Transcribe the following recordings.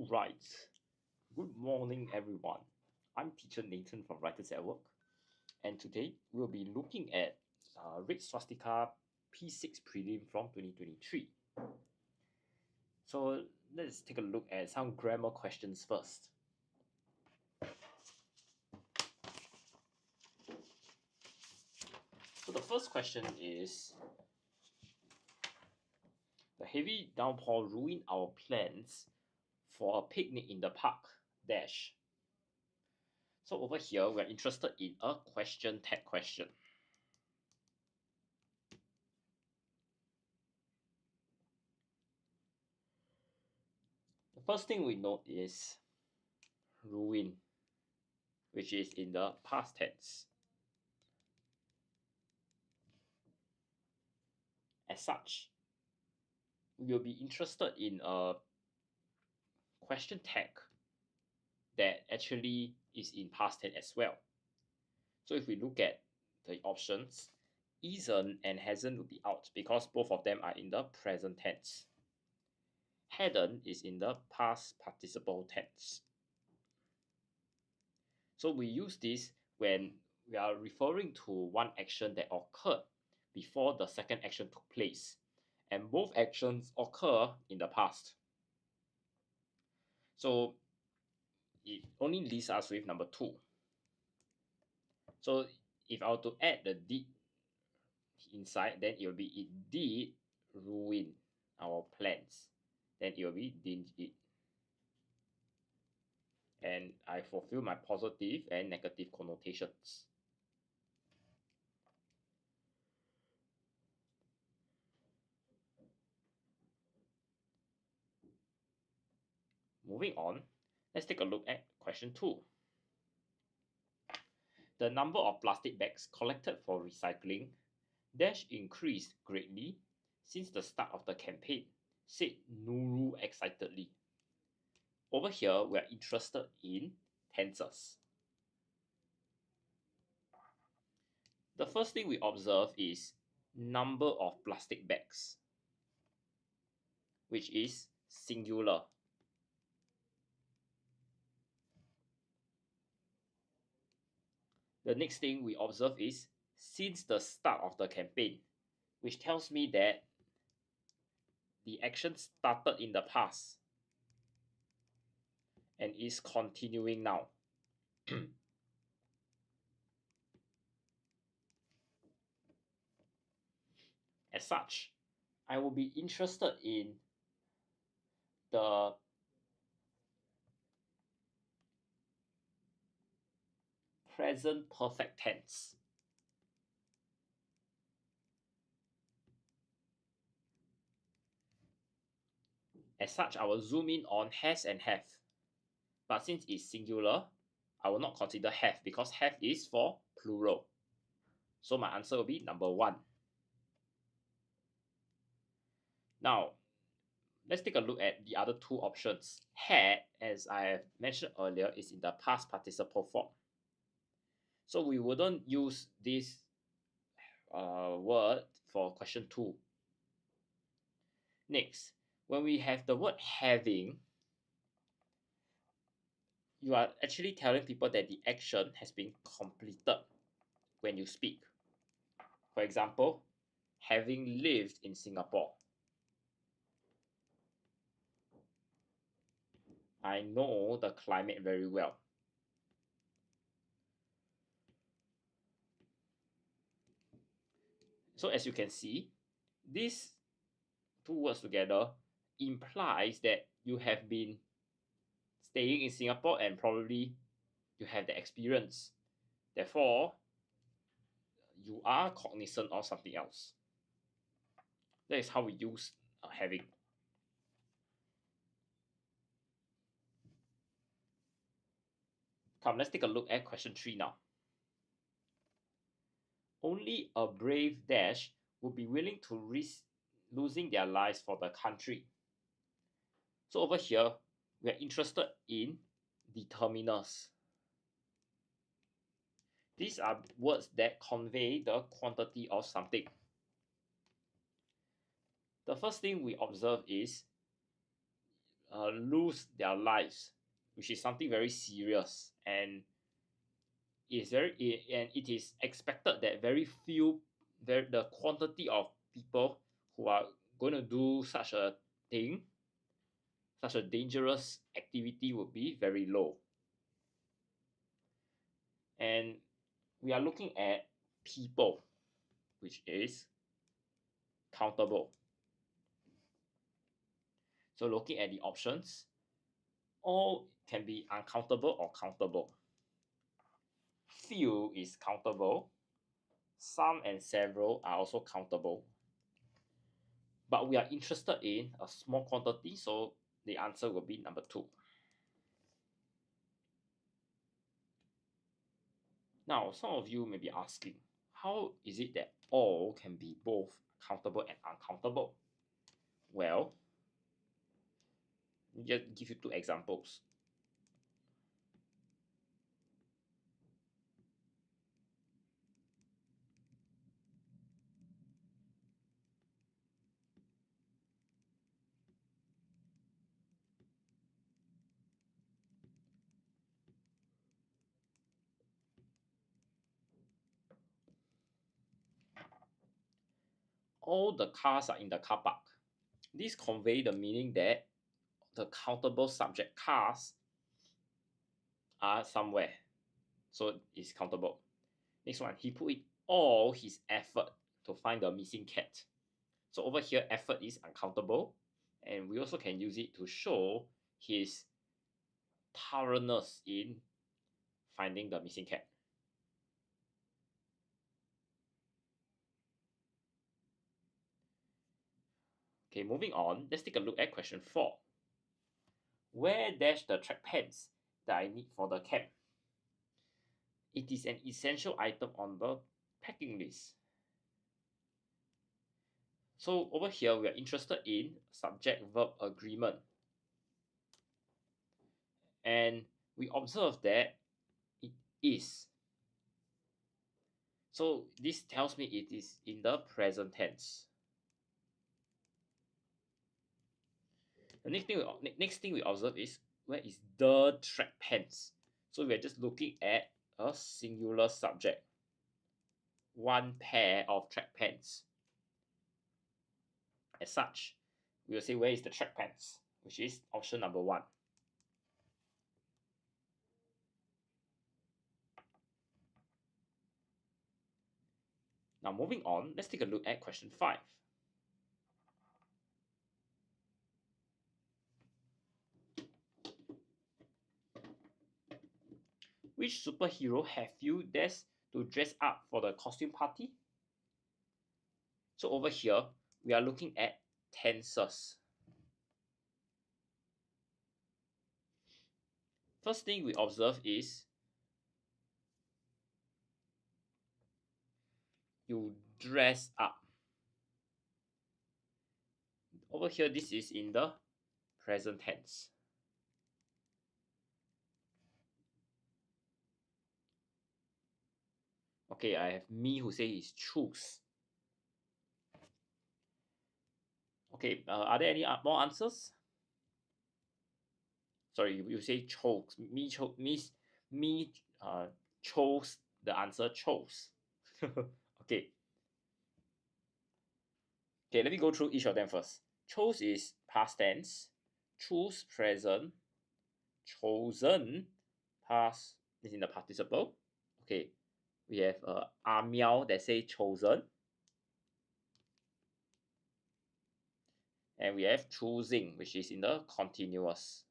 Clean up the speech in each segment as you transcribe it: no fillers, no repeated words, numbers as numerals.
Alright, good morning everyone. I'm teacher Nathan from Writers at Work, and today we'll be looking at Red Swastika P6 Prelim from 2023. So let's take a look at some grammar questions first. So the first question is, the heavy downpour ruined our plans for a picnic in the park, dash. So over here, we're interested in a question tag question. The first thing we note is ruin, which is in the past tense. As such, we'll be interested in a question tag that actually is in past tense as well. So if we look at the options, isn't and hasn't will be out because both of them are in the present tense. Hadn't is in the past participle tense. So we use this when we are referring to one action that occurred before the second action took place, and both actions occur in the past. So it only leaves us with number 2. So if I were to add the did inside, then it will be it did ruin our plans. Then it will be didn't it. And I fulfill my positive and negative connotations. Moving on, let's take a look at question 2. The number of plastic bags collected for recycling dash increased greatly since the start of the campaign, said Nuru excitedly. Over here, we are interested in tenses. The first thing we observe is number of plastic bags, which is singular. The next thing we observe is since the start of the campaign, which tells me that the action started in the past and is continuing now. As such, I will be interested in the present perfect tense. As such, I will zoom in on has and have. But since it's singular, I will not consider have because have is for plural. So my answer will be number 1. Now, let's take a look at the other 2 options. Had, as I have mentioned earlier, is in the past participle form. So we wouldn't use this word for question 2. Next, when we have the word having, you are actually telling people that the action has been completed when you speak. For example, having lived in Singapore, I know the climate very well. So as you can see, these 2 words together implies that you have been staying in Singapore and probably you have the experience. Therefore, you are cognizant of something else. That is how we use having. Come, let's take a look at question 3 now. Only a brave dash would be willing to risk losing their lives for the country. So over here, we are interested in determiners. These are words that convey the quantity of something. The first thing we observe is lose their lives, which is something very serious, and it is expected that the quantity of people who are going to do such a thing, such a dangerous activity, would be very low. And we are looking at people, which is countable. So looking at the options, all can be uncountable or countable. Few is countable. Some and several are also countable. But we are interested in a small quantity, so the answer will be number 2. Now, some of you may be asking, how is it that all can be both countable and uncountable? Well, let me just give you 2 examples. All the cars are in the car park. This conveys the meaning that the countable subject cars are somewhere, so it's countable. Next one, he put in all his effort to find the missing cat. So over here, effort is uncountable, and we also can use it to show his thoroughness in finding the missing cat. Okay, moving on, let's take a look at question 4. Where dash the track pants that I need for the camp? It is an essential item on the packing list. So over here, we are interested in subject-verb agreement. And we observe that it is. So this tells me it is in the present tense. The next thing we observe is, where is the track pants? So we are just looking at a singular subject. One pair of track pants. As such, we will say, where is the track pants? Which is option number 1. Now moving on, let's take a look at question 5. Which superhero have you dared to dress up for the costume party? So over here, we are looking at tenses. First thing we observe is you dress up. Over here, this is in the present tense. Okay, I have me who say is choose. Okay, are there any more answers? Sorry, you say chose. Me chose the answer chose. Okay. Okay, let me go through each of them first. Chose is past tense. Choose present. Chosen past is in the participle. Okay, we have Miao that say chosen. And we have choosing, which is in the continuous.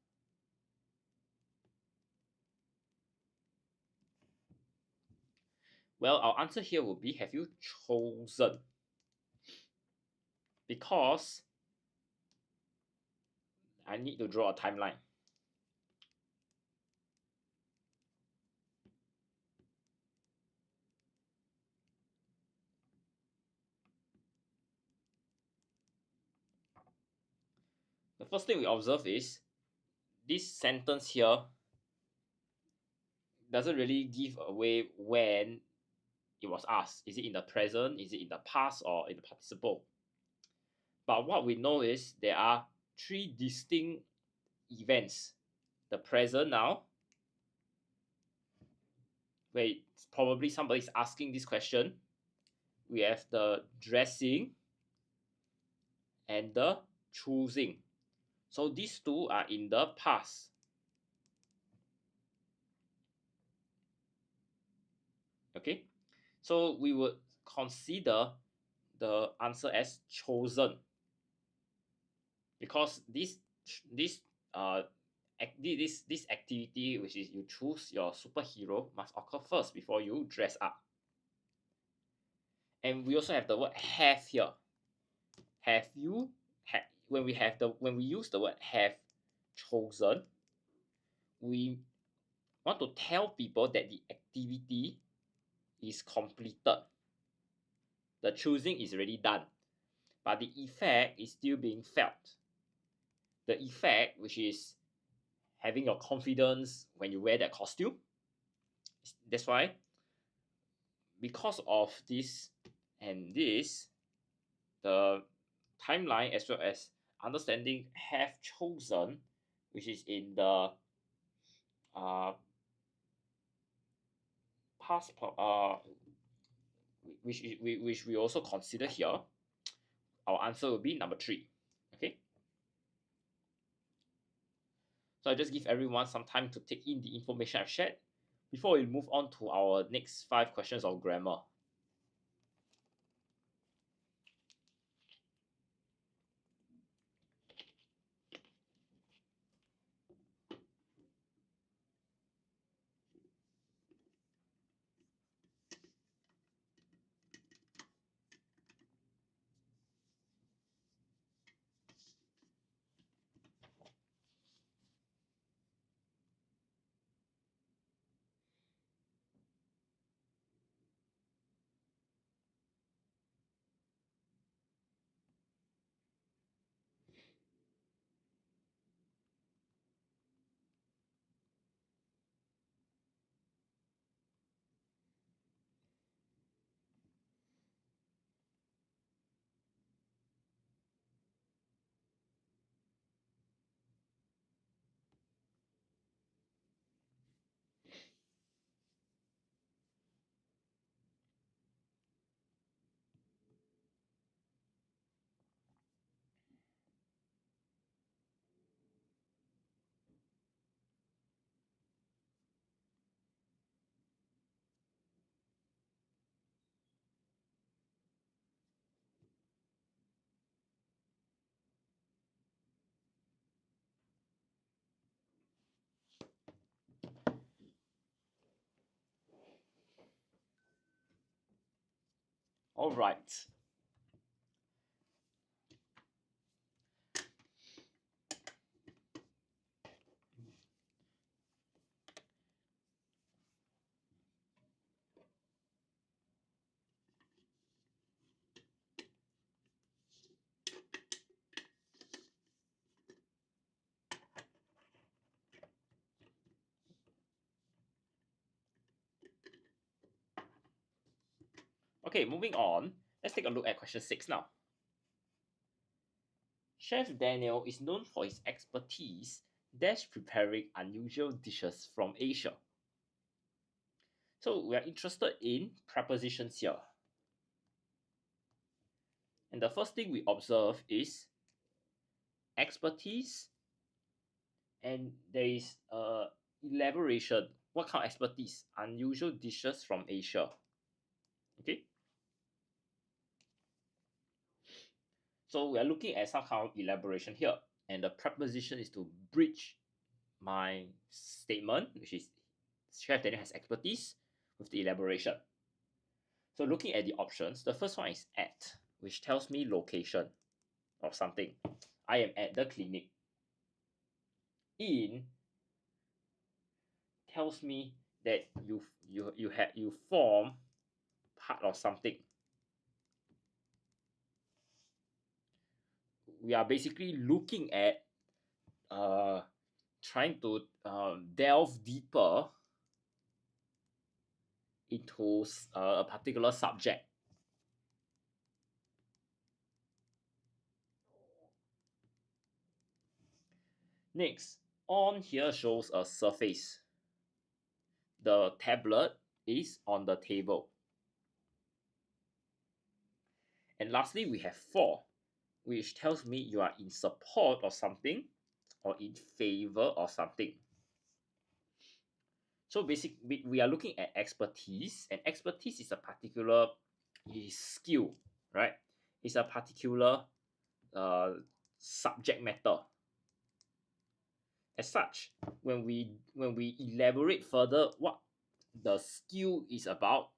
Well, our answer here would be, have you chosen? Because I need to draw a timeline. The first thing we observe is this sentence here doesn't really give away when it was asked. Is it in the present? Is it in the past? Or in the participle? But what we know is there are 3 distinct events. The present now, where probably somebody's asking this question. We have the dressing and the choosing. So these two are in the past. Okay, so we would consider the answer as chosen, because this activity, which is you choose your superhero, must occur first before you dress up. And we also have the word have here. Have you when we use the word have chosen, we want to tell people that the activity is completed. The choosing is already done, but the effect is still being felt. The effect, which is having your confidence when you wear that costume. That's why, because of this and this, the timeline as well as understanding have chosen, which is in the past, which we also consider here. Our answer will be number 3. Okay. So I just give everyone some time to take in the information I've shared before we move on to our next 5 questions of grammar. All right. Okay, moving on. Let's take a look at question 6 now. Chef Daniel is known for his expertise preparing unusual dishes from Asia. So we are interested in prepositions here. And the first thing we observe is expertise, and there is elaboration. What kind of expertise? Unusual dishes from Asia. Okay. So we are looking at some kind of elaboration here, and the preposition is to bridge my statement, which is Chef Daniel has expertise, with the elaboration. So looking at the options, the first one is at, which tells me location of something. I am at the clinic. In tells me that you form part of something. We are basically looking at trying to delve deeper into a particular subject. Next, On here shows a surface. The tablet is on the table. And lastly, we have 4, which tells me you are in support of something or in favor of something. So basically, we are looking at expertise, and expertise is a particular skill, right? It's a particular subject matter. As such, when we elaborate further what the skill is about,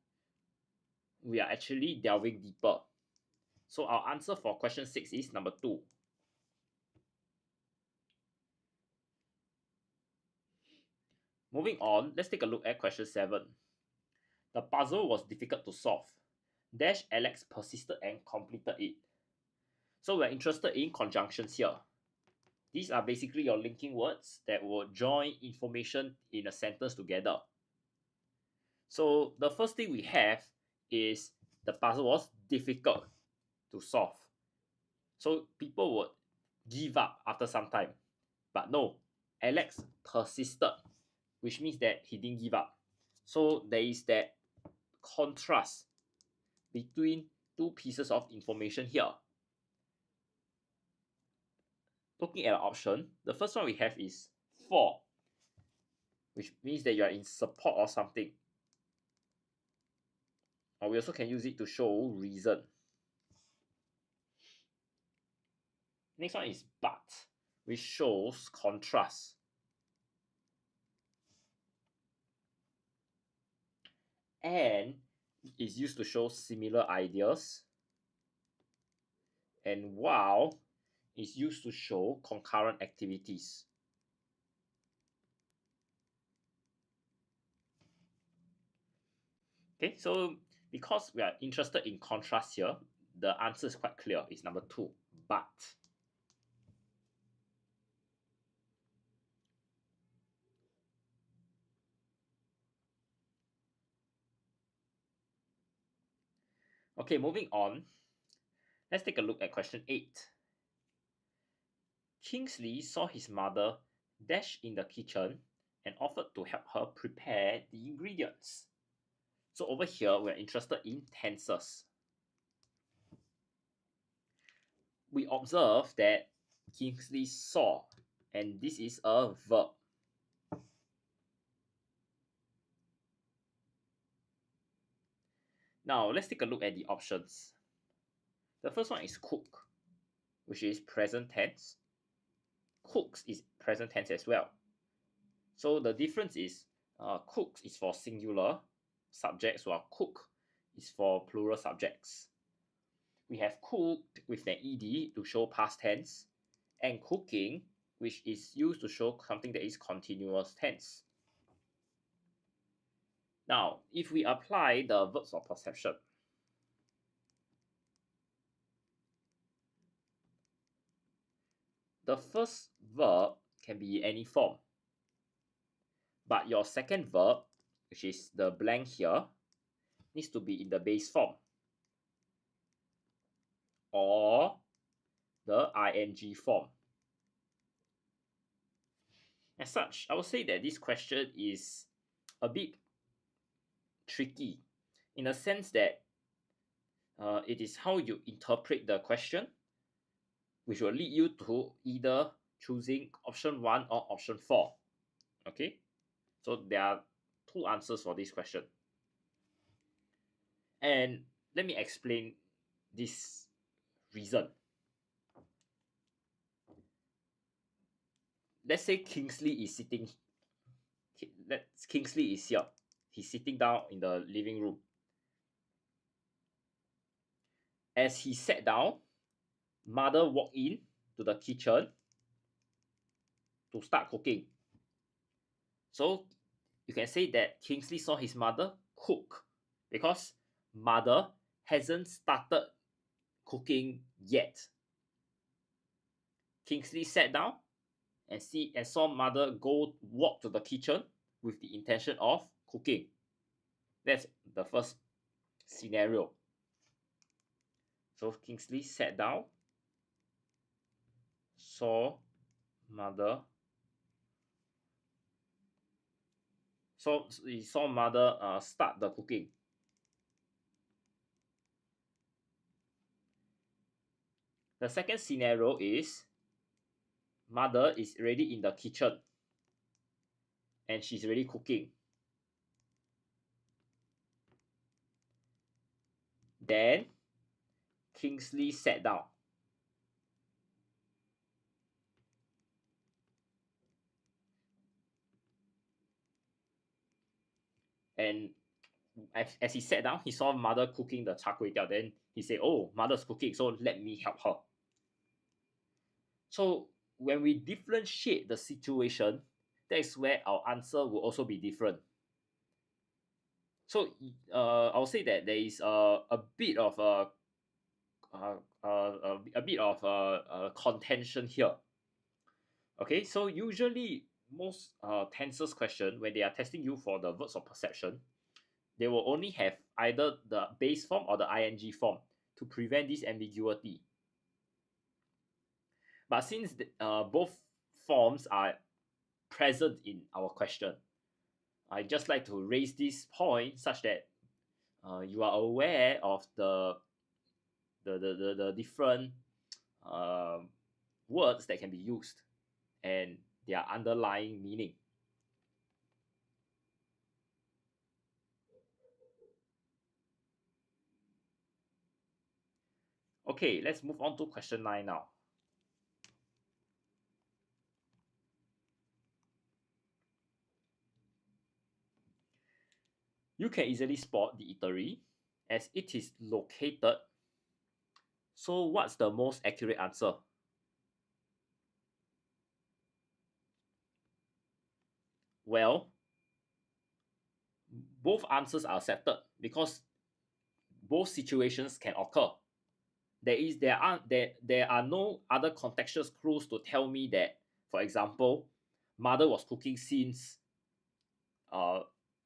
we are actually delving deeper. So our answer for question 6 is number 2. Moving on, let's take a look at question 7. The puzzle was difficult to solve. Dash Alex persisted and completed it. So we're interested in conjunctions here. These are basically your linking words that will join information in a sentence together. So the first thing we have is the puzzle was difficult to solve. So people would give up after some time. But no, Alex persisted, which means that he didn't give up. So there is that contrast between two pieces of information here. Looking at an option, the first one we have is for, which means that you are in support of something. Or we also can use it to show reason. Next one is but, which shows contrast. And is used to show similar ideas. And while is used to show concurrent activities. Okay, so because we are interested in contrast here, the answer is quite clear. It's number 2, but. Okay, moving on. Let's take a look at question 8. Kingsley saw his mother dash in the kitchen and offered to help her prepare the ingredients. So over here, we're interested in tenses. We observe that Kingsley saw, and this is a verb. Now, let's take a look at the options. The first one is cook, which is present tense. Cooks is present tense as well. So the difference is cooks is for singular subjects, while cook is for plural subjects. We have cooked with an ed to show past tense, and cooking, which is used to show something that is continuous tense. Now, if we apply the verbs of perception, the first verb can be any form, but your second verb, which is the blank here, needs to be in the base form or the ing form. As such, I would say that this question is a bit tricky in the sense that it is how you interpret the question, which will lead you to either choosing option 1 or option 4. Okay, so there are 2 answers for this question. And let me explain this reason. Let's say Kingsley is sitting. Kingsley is here. He's sitting down in the living room. As he sat down, mother walked in to the kitchen to start cooking. So you can say that Kingsley saw his mother cook because mother hasn't started cooking yet. Kingsley sat down and saw mother walk to the kitchen with the intention of cooking. That's the first scenario. So Kingsley sat down, saw mother So we saw mother start the cooking. The second scenario is mother is already in the kitchen and she's already cooking. Then Kingsley sat down. And as he sat down, he saw mother cooking the char kway teow. Then he said, "Oh, mother's cooking, so let me help her." So when we differentiate the situation, that is where our answer will also be different. So I'll say that there is a bit of contention here. Okay, so usually most tenses question, when they are testing you for the verbs of perception, they will only have either the base form or the ing form to prevent this ambiguity. But since both forms are present in our question, I just like to raise this point such that you are aware of the different words that can be used and their underlying meaning. Okay, let's move on to question 9 now. You can easily spot the eatery as it is located. So what's the most accurate answer? Well, both answers are accepted because both situations can occur. There are no other contextual clues to tell me that, for example, mother was cooking since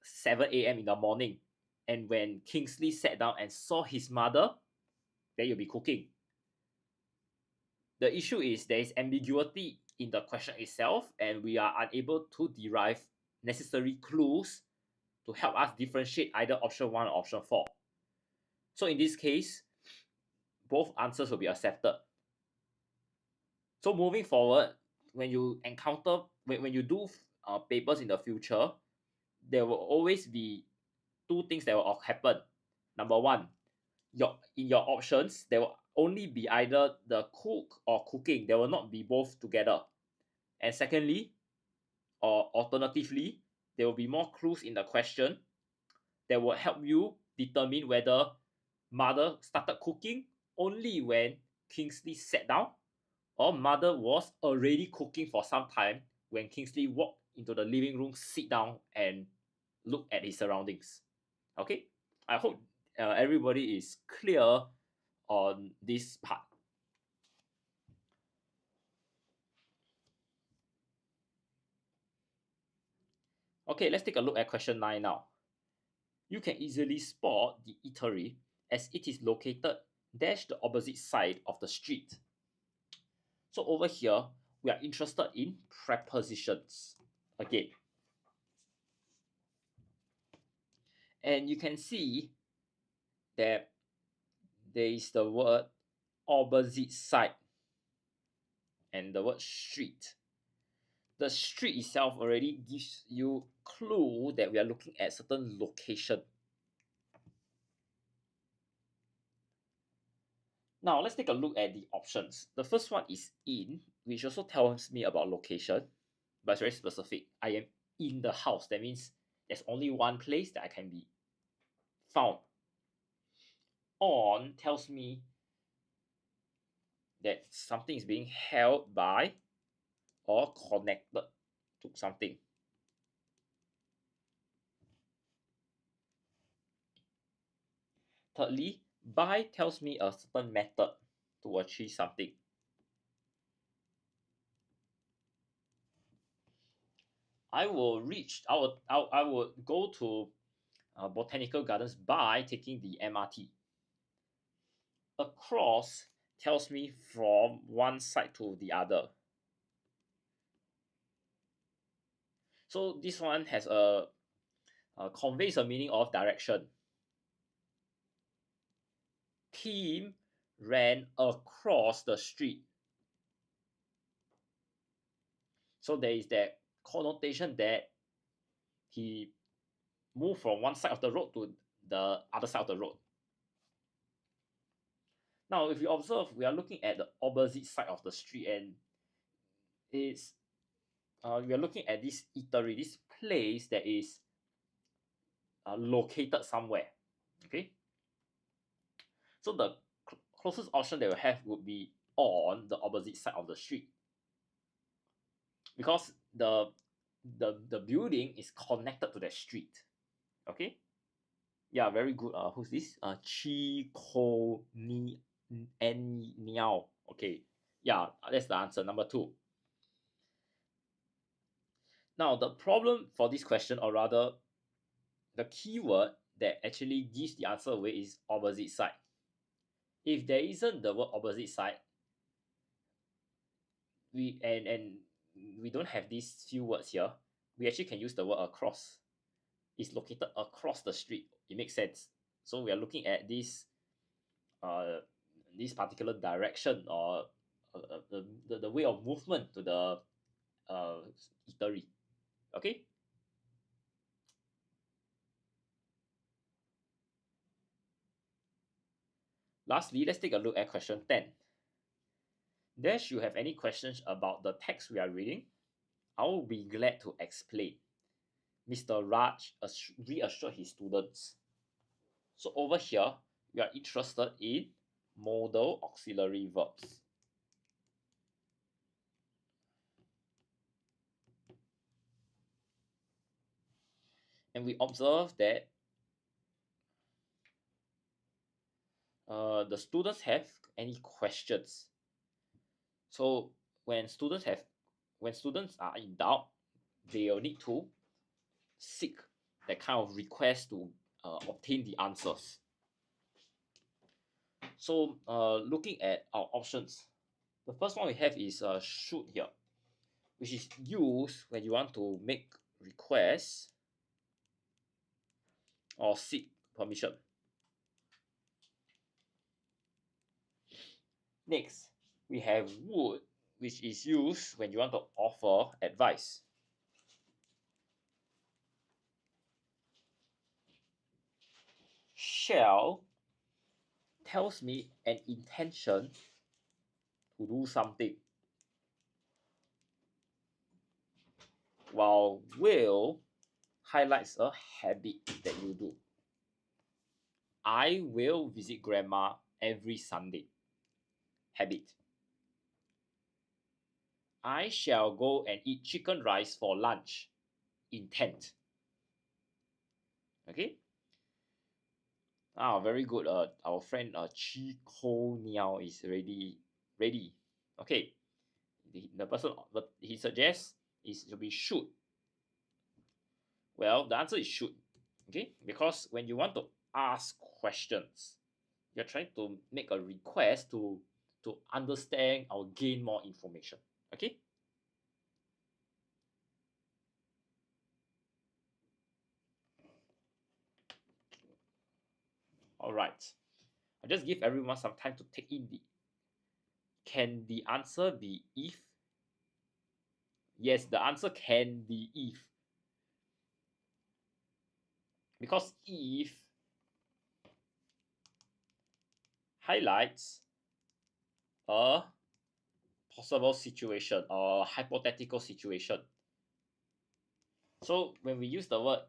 7 a.m. in the morning, and when Kingsley sat down and saw his mother, then you'll be cooking. The issue is there is ambiguity in the question itself, and we are unable to derive necessary clues to help us differentiate either option 1 or option 4. So in this case, both answers will be accepted. So moving forward, when you encounter, when you do papers in the future, there will always be two things that will happen. Number one, in your options, there will only be either the cook or cooking. There will not be both together. And secondly, or alternatively, there will be more clues in the question that will help you determine whether mother started cooking only when Kingsley sat down, or mother was already cooking for some time when Kingsley walked into the living room, sit down, and look at his surroundings. Okay, I hope everybody is clear on this part. Okay, let's take a look at question 9 now. You can easily spot the eatery as it is located dash the opposite side of the street. So over here, we are interested in prepositions again. And you can see that there is the word opposite side and the word street. The street itself already gives you clue that we are looking at certain location. Now let's take a look at the options. The first one is in, which also tells me about location, but it's very specific. I am in the house. That means there's only one place that I can be found. On tells me that something is being held by or connected to something. Thirdly, by tells me a certain method to achieve something. I will go to Botanical Gardens by taking the MRT. Across tells me from one side to the other. So this one has a conveys a meaning of direction. Tim ran across the street. So there is that connotation that he moved from one side of the road to the other side of the road. Now, if you observe, we are looking at the opposite side of the street, and it's we are looking at this eatery, this place that is located somewhere. Okay, so the closest option that we have would be on the opposite side of the street, because the building is connected to the street. Okay, yeah, very good. Who's this? Chi Ko Ni N Niao. Okay, yeah, that's the answer, number 2. Now, the problem for this question, or rather the keyword that actually gives the answer away, is opposite side. If there isn't the word opposite side, we don't have these few words here, we actually can use the word across. It's located across the street. It makes sense. So we are looking at this this particular direction, or the way of movement to the eatery. Okay. Lastly, let's take a look at question 10. Dash, you have any questions about the text we are reading? I will be glad to explain. Mr. Raj reassured his students. So over here, we are interested in modal auxiliary verbs. And we observe that the students have any questions. So when students are in doubt, they will need to seek that kind of request to obtain the answers. So looking at our options, the first one we have is should here, which is used when you want to make requests or seek permission. Next, we have would, which is used when you want to offer advice. Shall tells me an intention to do something, while will highlights a habit that you do. I will visit grandma every Sunday. Habit. I shall go and eat chicken rice for lunch. Intent. Okay. Very good. Our friend Chi Ko Niao is ready. Okay. The person, but he suggests is to be should. Well, the answer is should. Okay, because when you want to ask questions, you're trying to make a request to understand or gain more information. Okay. All right. I'll just give everyone some time to take in the. Can the answer be if? Yes, the answer can be if. Because if highlights a possible situation or hypothetical situation. So when we use the word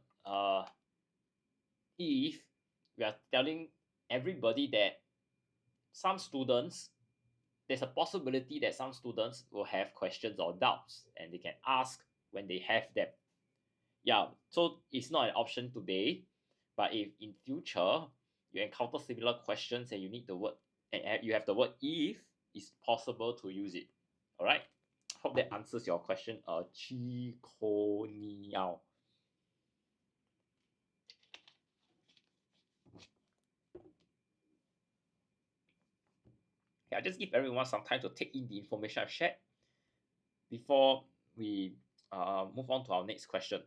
if, we are telling everybody that there's a possibility that some students will have questions or doubts, and they can ask when they have them. Yeah, so it's not an option today, but if in future you encounter similar questions and you need the word, and you have the word if, it's possible to use it. All right. Hope that answers your question. Chi Ko Niao. Okay, I'll just give everyone some time to take in the information I've shared before we move on to our next question.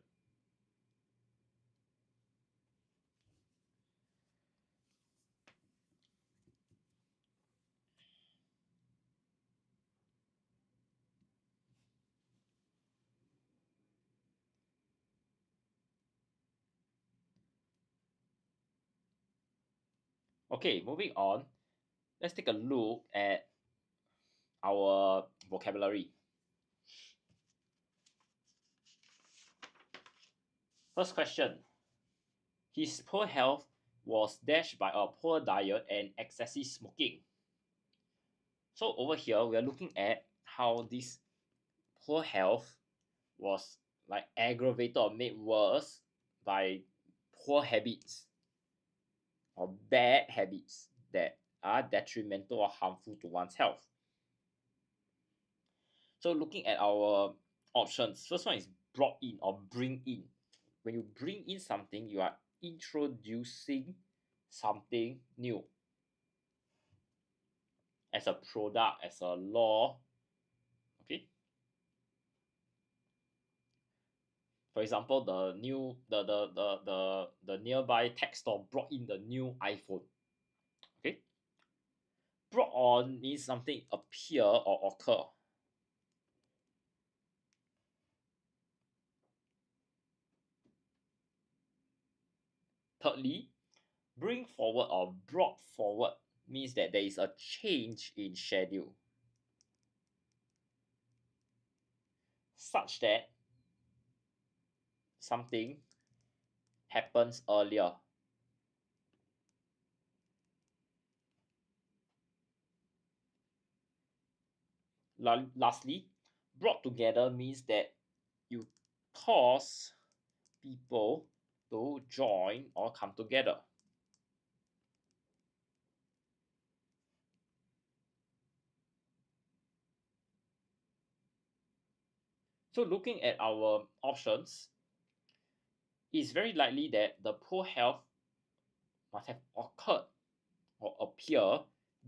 Okay, moving on. Let's take a look at our vocabulary. First question. His poor health was dashed by a poor diet and excessive smoking. So over here, we are looking at how this poor health was like aggravated or made worse by poor habits or bad habits that are detrimental or harmful to one's health. So looking at our options, first one is brought in or bring in. When you bring in something, you are introducing something new as a product, as a law. Okay. For example, the nearby tech store brought in the new iPhone. Okay. Brought on means something appear or occur. Thirdly, bring forward or brought forward means that there is a change in schedule such that something happens earlier. Lastly, brought together means that you cause people to join or come together. So looking at our options, it's very likely that the poor health must have occurred or appear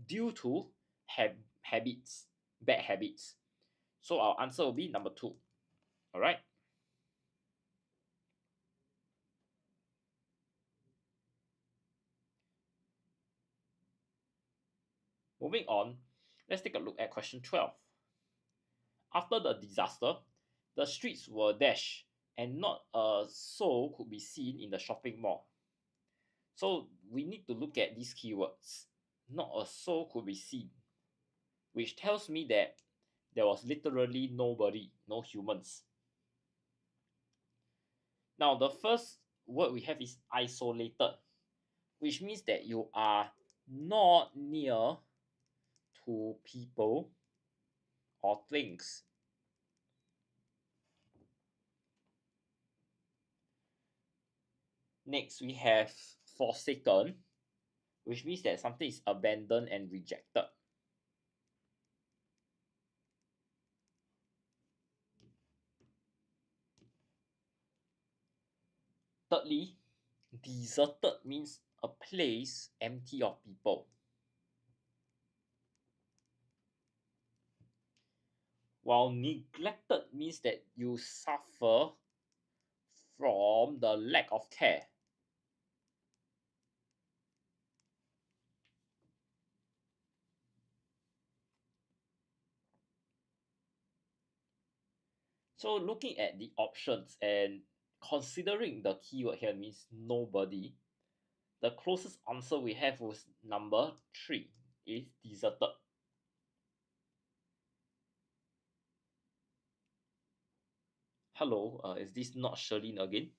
due to habits, bad habits. So our answer will be number 2. All right. Moving on, let's take a look at question 12. After the disaster, the streets were dashed and not a soul could be seen in the shopping mall. So we need to look at these keywords. Not a soul could be seen, which tells me that there was literally nobody, no humans. Now, the first word we have is isolated, which means that you are not near to people or things. Next, we have forsaken, which means that something is abandoned and rejected. Thirdly, deserted means a place empty of people. While neglected means that you suffer from the lack of care. So looking at the options and considering the keyword here means nobody, the closest answer we have was number 3, is deserted. Hello, is this not Sherlyn again?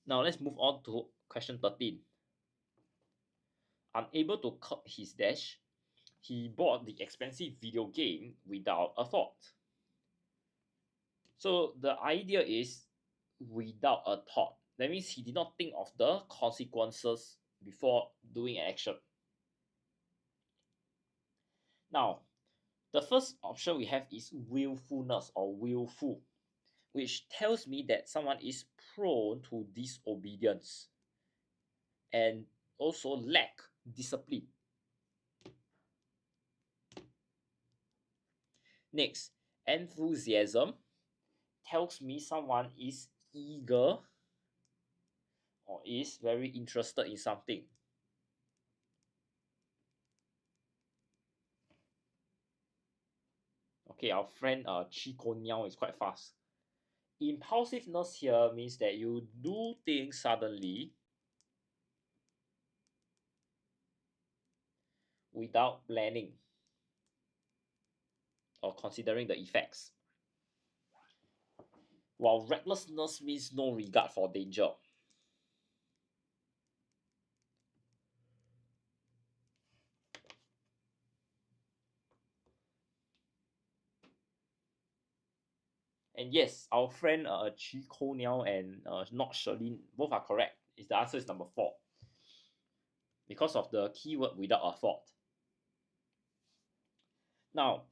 Now let's move on to question 13. Unable to curb his dash, he bought the expensive video game without a thought. So the idea is without a thought. That means he did not think of the consequences before doing an action. Now, the first option we have is willfulness or willful, which tells me that someone is prone to disobedience and also lack discipline. Next, enthusiasm tells me someone is eager or is very interested in something. Okay, our friend Chi Ko Niao is quite fast. impulsiveness here means that you do things suddenly without planning or considering the effects. While recklessness means no regard for danger. And yes, our friend Chi Ko Niao and not Sherlyn, both are correct. The answer is number 4. Because of the keyword without a thought. Now,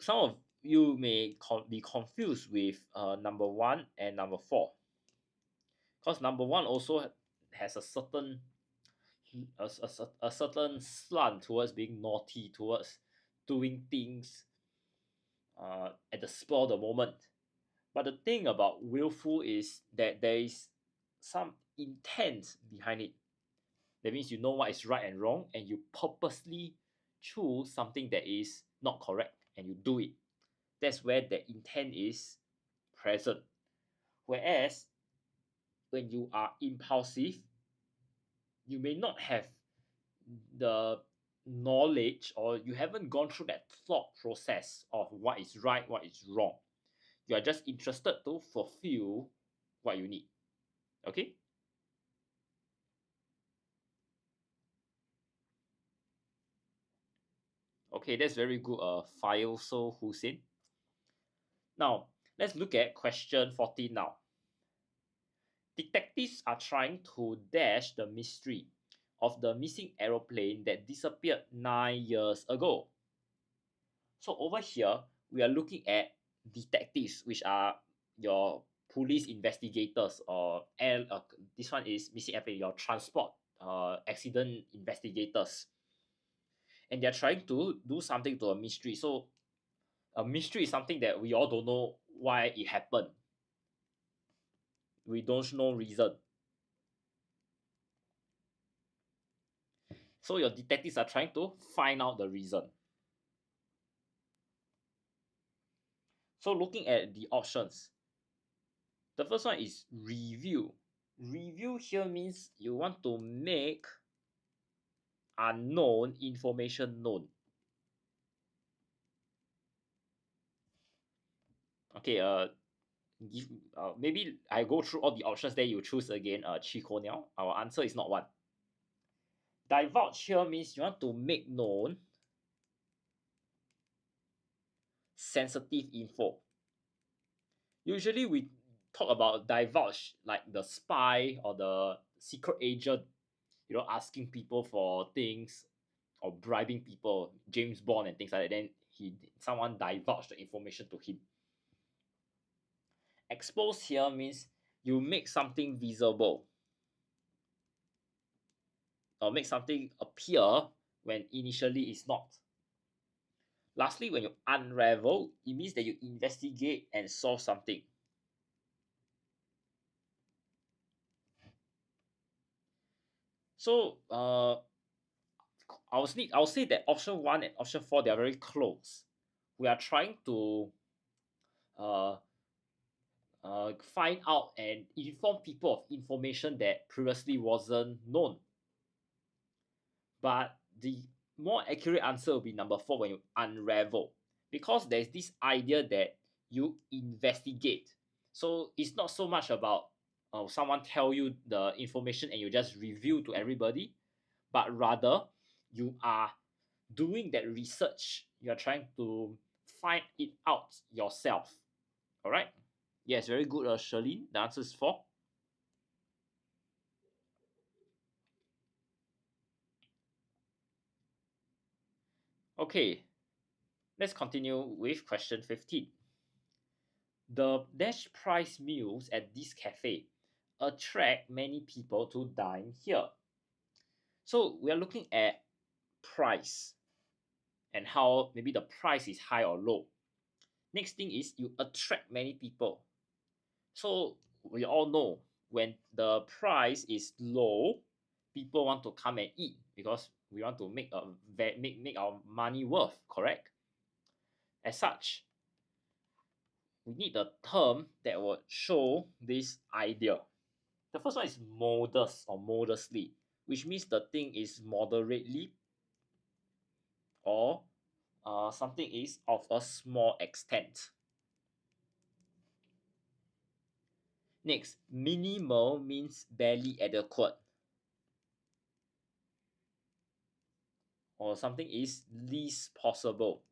some of you may be confused with number 1 and number 4. Because number 1 also has a certain slant towards being naughty, towards doing things at the spur of the moment. But the thing about willful is that there is some intent behind it. That means you know what is right and wrong, and you purposely choose something that is not correct and you do it. That's where the intent is present. Whereas when you are impulsive, you may not have the knowledge, or you haven't gone through that thought process of what is right, what is wrong. You are just interested to fulfill what you need. Okay? Okay, that's very good. Faisal Hussein. Now, let's look at question 14 now. Detectives are trying to dash the mystery of the missing aeroplane that disappeared 9 years ago. So over here, we are looking at detectives, which are your police investigators, or this one is missing airplane, your transport accident investigators. And they're trying to do something to a mystery. So a mystery is something that we all don't know why it happened. We don't know reason. So your detectives are trying to find out the reason. So looking at the options, the first one is review. Review here means you want to make unknown information known. Okay, maybe I go through all the options, then you choose again. Chi Ko Niao. Our answer is not 1. Divulge here means you want to make known sensitive info. Usually we talk about divulge like the spy or the secret agent, asking people for things or bribing people, James Bond and things like that. Then someone divulged the information to him. Expose here means you make something visible or make something appear when initially it's not. Lastly, when you unravel, it means that you investigate and solve something. So I'll say that option 1 and option 4, they are very close. We are trying to find out and inform people of information that previously wasn't known. But the more accurate answer will be number 4, when you unravel, because there's this idea that you investigate. So it's not so much about someone tell you the information and you just reveal to everybody, but rather you are doing that research. You are trying to find it out yourself. All right. Yes, very good, Sherlyn. The answer is 4. Okay, let's continue with question 15. The dash price meals at this cafe attract many people to dine here. So we are looking at price and how maybe the price is high or low. Next thing is you attract many people. So we all know when the price is low, people want to come and eat because we want to make our money worth, correct? As such, we need a term that would show this idea. The first one is modest or modestly, which means the thing is moderately, or something is of a small extent. Next, minimal means barely adequate, or something is least possible.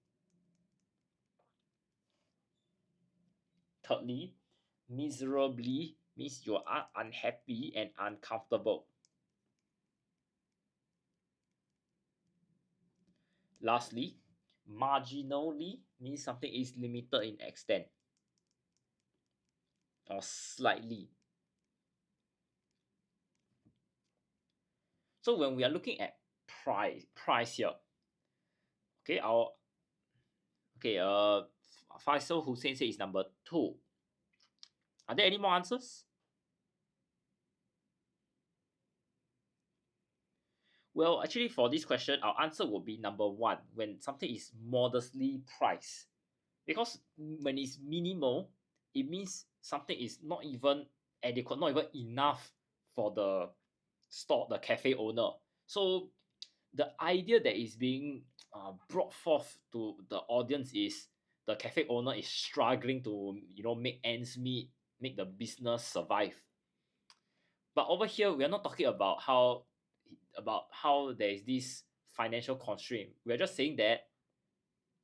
Thirdly, miserably means you are unhappy and uncomfortable. Lastly, marginally means something is limited in extent or slightly. So when we are looking at price here, okay, Faisal Hussein says number 2. Are there any more answers? Well, actually, for this question, our answer would be number 1, when something is modestly priced. Because when it's minimal, it means something is not even adequate, not even enough for the store, the cafe owner. So the idea that is being brought forth to the audience is the cafe owner is struggling to make ends meet, make the business survive. But over here, we are not talking about how there is this financial constraint. We are just saying that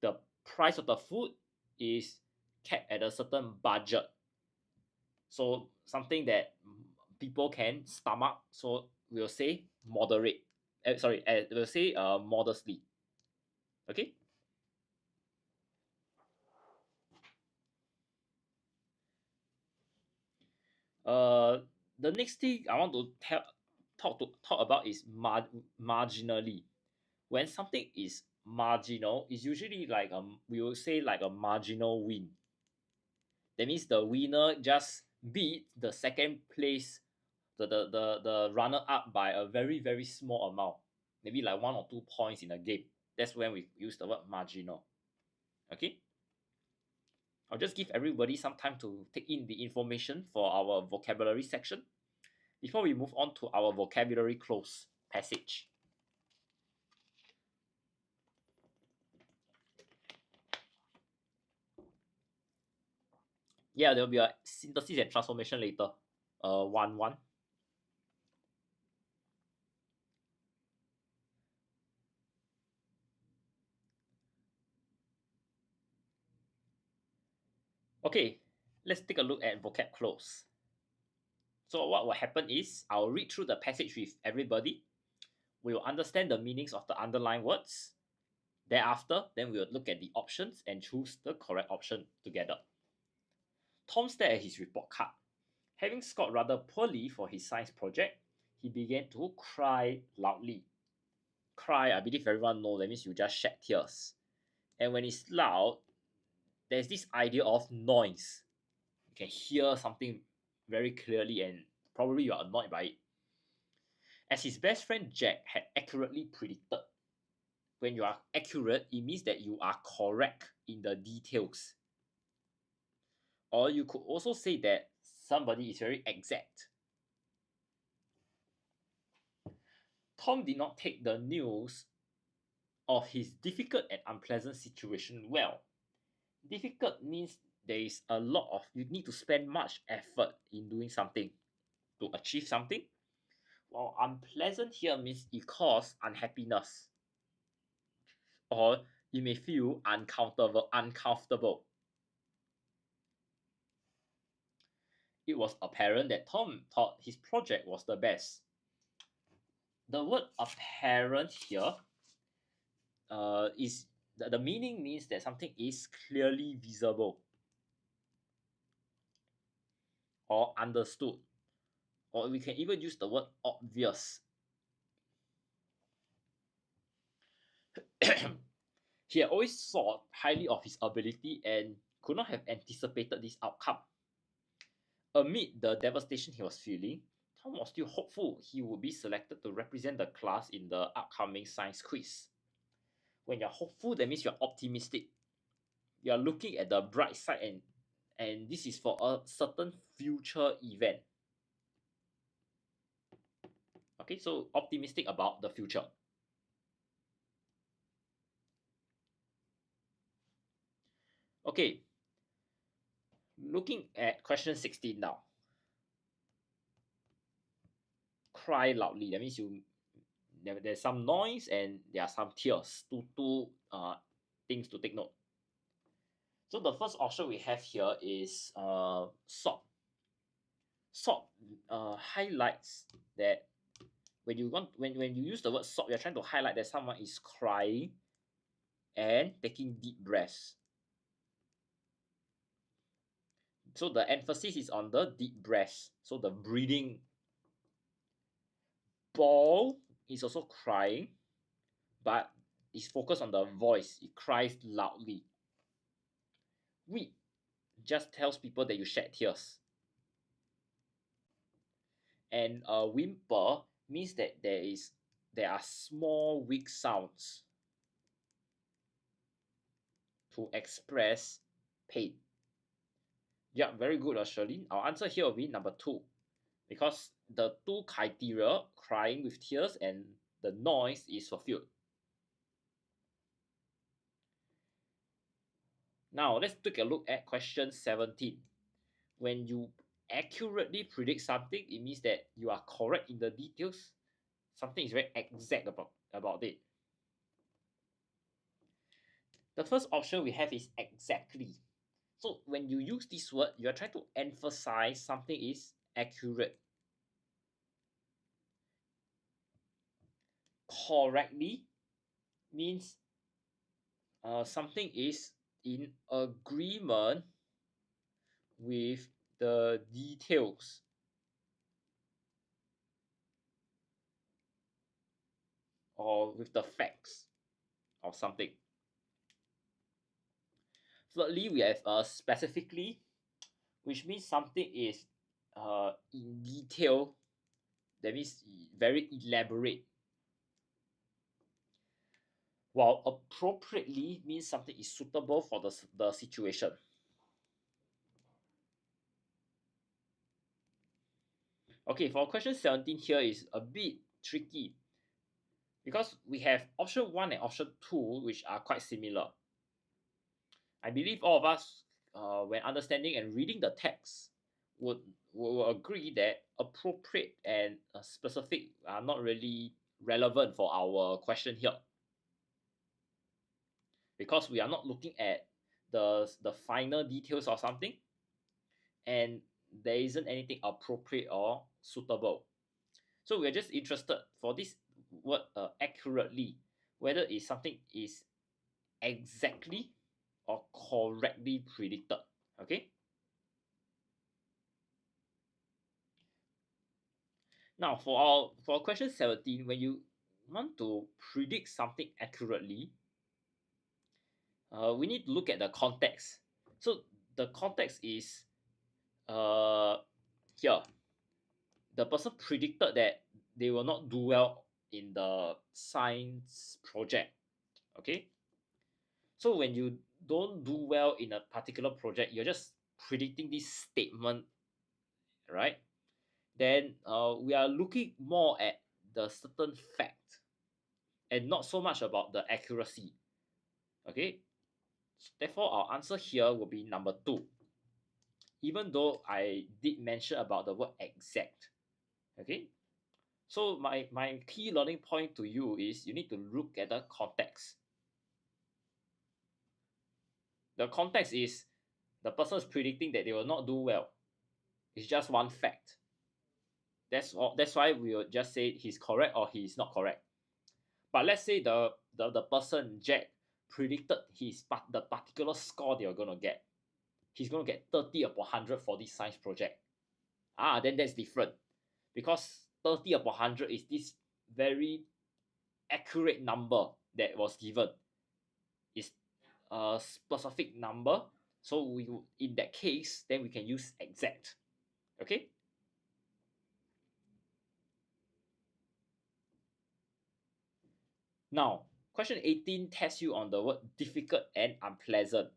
the price of the food is kept at a certain budget. So something that people can stomach. So we'll say moderate. We'll say modestly. Okay. Uh, the next thing I want to talk about is marginally. When something is marginal, it's usually like we will say like a marginal win. That means the winner just beat the second place, the runner up by a very very small amount, maybe like 1 or 2 points in a game. That's when we use the word marginal. Okay. I'll just give everybody some time to take in the information for our vocabulary section before we move on to our vocabulary close passage. Yeah, there'll be a synthesis and transformation later. 1-1. Okay, let's take a look at vocab close. So what will happen is I'll read through the passage with everybody. We will understand the meanings of the underlined words. Thereafter, then we will look at the options and choose the correct option together. Tom stared at his report card. Having scored rather poorly for his science project, he began to cry loudly. Cry, I believe everyone knows, that means you just shed tears. And when it's loud, there's this idea of noise. You can hear something very clearly and probably you are annoyed by it. As his best friend Jack had accurately predicted, when you are accurate, it means that you are correct in the details. Or you could also say that somebody is very exact. Tom did not take the news of his difficult and unpleasant situation well. Difficult means there is a lot of, you need to spend much effort in doing something to achieve something. While unpleasant here means it causes unhappiness, or you may feel uncomfortable. It was apparent that Tom thought his project was the best. The word apparent here is the meaning means that something is clearly visible or understood, or we can even use the word obvious. He had always thought highly of his ability and could not have anticipated this outcome. Amid the devastation he was feeling, Tom was still hopeful he would be selected to represent the class in the upcoming science quiz. When you're hopeful, that means you're optimistic. You're looking at the bright side and and this is for a certain future event. Okay, so optimistic about the future. Okay, looking at question 16 now. Cry loudly. That means there's some noise and there are some tears. Two things to take note. So the first option we have here is sob. Sob highlights that when you use the word sob, you're trying to highlight that someone is crying and taking deep breaths. So the emphasis is on the deep breaths. So the breathing. Ball is also crying, but it's focused on the voice. It cries loudly. Weep just tells people that you shed tears. And a whimper means that there are small weak sounds to express pain. Yeah, very good, Shirley. Our answer here will be number 2, because the 2 criteria, crying with tears and the noise, is fulfilled. Now let's take a look at question 17. When you accurately predict something, it means that you are correct in the details. Something is very exact about it. The first option we have is exactly. So when you use this word, you are trying to emphasize something is accurate. Correctly means something is in agreement with the details. Or with the facts of something. Thirdly, we have specifically, which means something is in detail. That means very elaborate. While appropriately means something is suitable for the situation. Okay, for question 17 here is a bit tricky because we have option 1 and option 2, which are quite similar. I believe all of us, when understanding and reading the text, would agree that appropriate and specific are not really relevant for our question here, because we are not looking at the final details of something, and there isn't anything appropriate or suitable. So we are just interested for this word accurately, whether it's something is exactly or correctly predicted. Okay. Now for question 17, when you want to predict something accurately, we need to look at the context. So the context is here. The person predicted that they will not do well in the science project. Okay. So when you don't do well in a particular project, you're just predicting this statement, right? Then we are looking more at the certain fact and not so much about the accuracy. Okay, therefore our answer here will be number 2, even though I did mention about the word exact. Okay, so my key learning point to you is you need to look at the context. The context is the person is predicting that they will not do well. It's just one fact. That's all. That's why we will just say he's correct or he's not correct. But let's say the person Jack predicted the particular score they're gonna get. He's gonna get 30 upon 100 for this science project. Then that's different, because 30 upon 100 is this very accurate number that was given. It's a specific number, so we in that case then we can use exact. Okay. Now, question 18 tests you on the word difficult and unpleasant.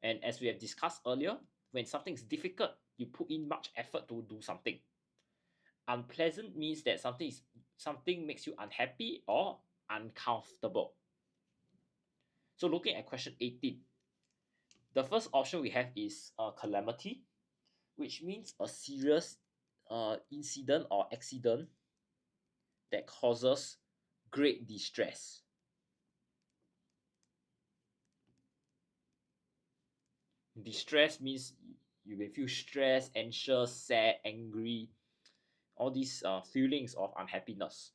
And as we have discussed earlier, when something is difficult, you put in much effort to do something. Unpleasant means that something makes you unhappy or uncomfortable. So looking at question 18, the first option we have is calamity, which means a serious incident or accident that causes great distress. Distress means you may feel stressed, anxious, sad, angry, all these feelings of unhappiness.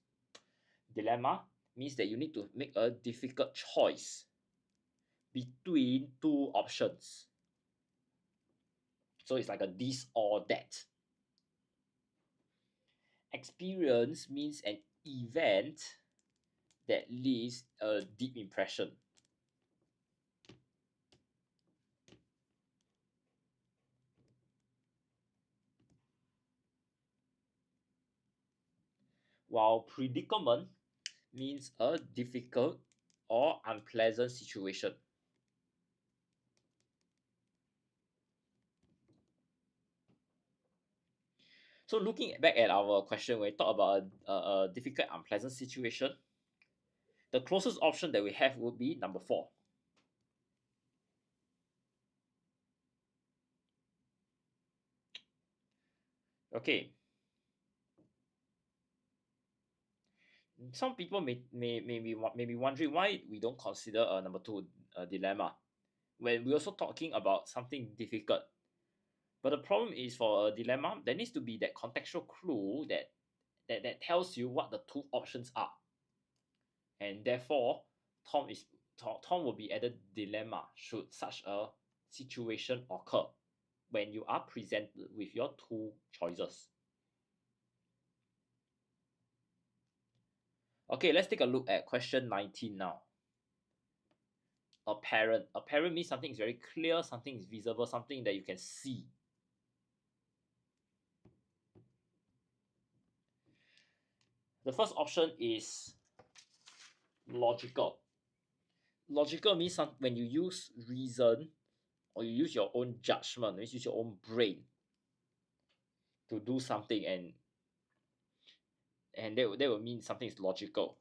Dilemma means that you need to make a difficult choice between two options. So it's like a this or that. Experience means an event that leaves a deep impression. While predicament means a difficult or unpleasant situation. So looking back at our question, when we talk about a difficult, unpleasant situation, the closest option that we have would be number 4. Okay. Some people may be wondering why we don't consider number 2 dilemma when we're also talking about something difficult. But the problem is, for a dilemma, there needs to be that contextual clue that tells you what the two options are. And therefore, Tom will be at a dilemma should such a situation occur when you are presented with your two choices. Okay, let's take a look at question 19 now. Apparent. Apparent means something is very clear, something is visible, something that you can see. The first option is logical. Logical means when you use reason or you use your own judgment, you use your own brain to do something, and that will mean something is logical.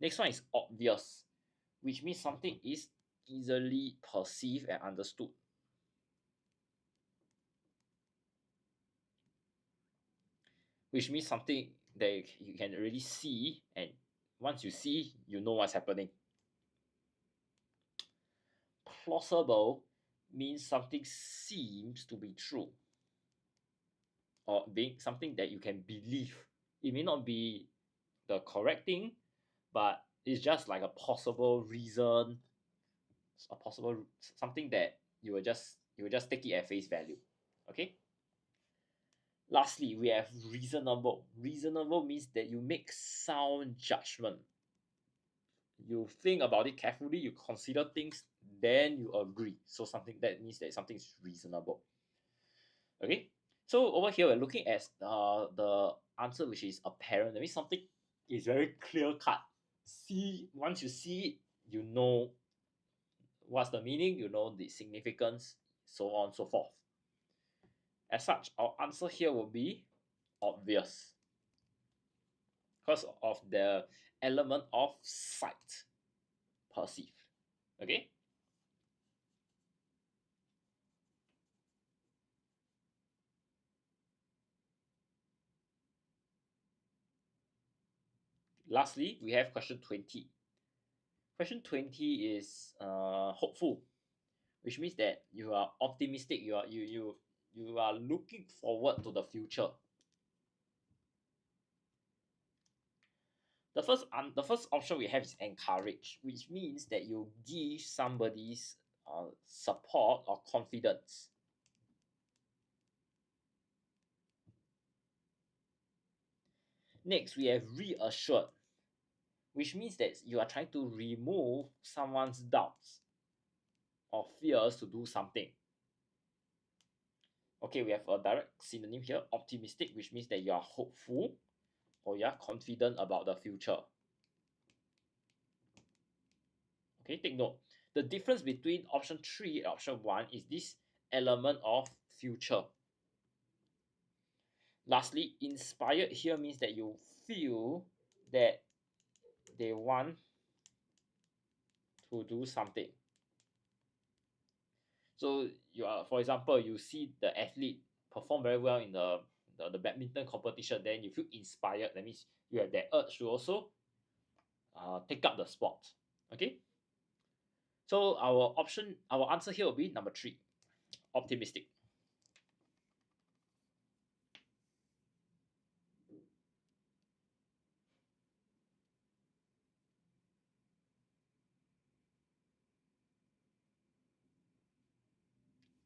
Next one is obvious, which means something is easily perceived and understood. Which means something that you can really see, and once you see, you know what's happening. Plausible means something seems to be true, or being something that you can believe. It may not be the correct thing, but it's just like a possible reason, a possible something that you will just take it at face value. Okay. Lastly, we have reasonable. Reasonable means that you make sound judgment. You think about it carefully, you consider things, then you agree. So something that means that something is reasonable. Okay. So over here we're looking at the answer, which is apparent. That means something is very clear cut. Once you see it, you know what's the meaning, you know the significance, so on and so forth. As such, our answer here will be obvious because of the element of sight, perceive. Okay. Lastly, we have question 20. Question 20 is hopeful, which means that you are optimistic. You are looking forward to the future. The first option we have is encourage, which means that you give somebody's support or confidence. Next, we have reassured, which means that you are trying to remove someone's doubts or fears to do something. Okay, we have a direct synonym here, optimistic, which means that you are hopeful or you are confident about the future. Okay, take note. The difference between option 3 and option 1 is this element of future. Lastly, inspired here means that you feel that they want to do something. So you are, for example, you see the athlete perform very well in the badminton competition, then you feel inspired. That means you have that urge to also take up the sport. Okay. So our answer here will be number 3, optimistic.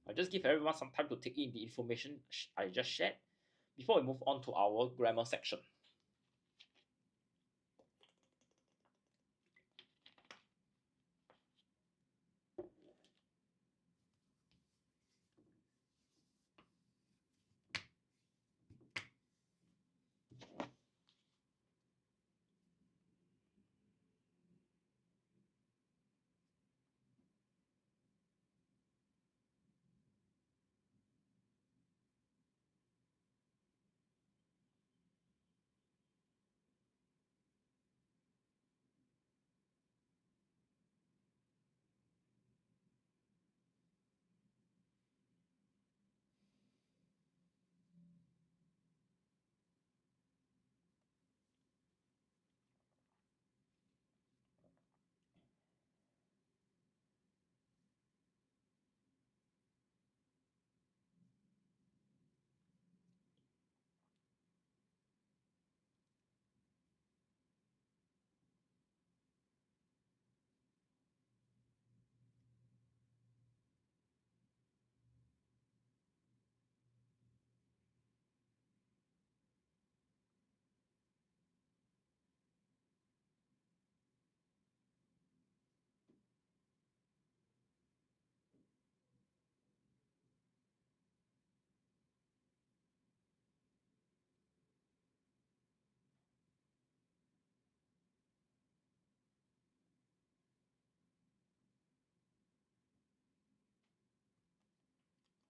I'll just give everyone some time to take in the information I just shared before we move on to our grammar section.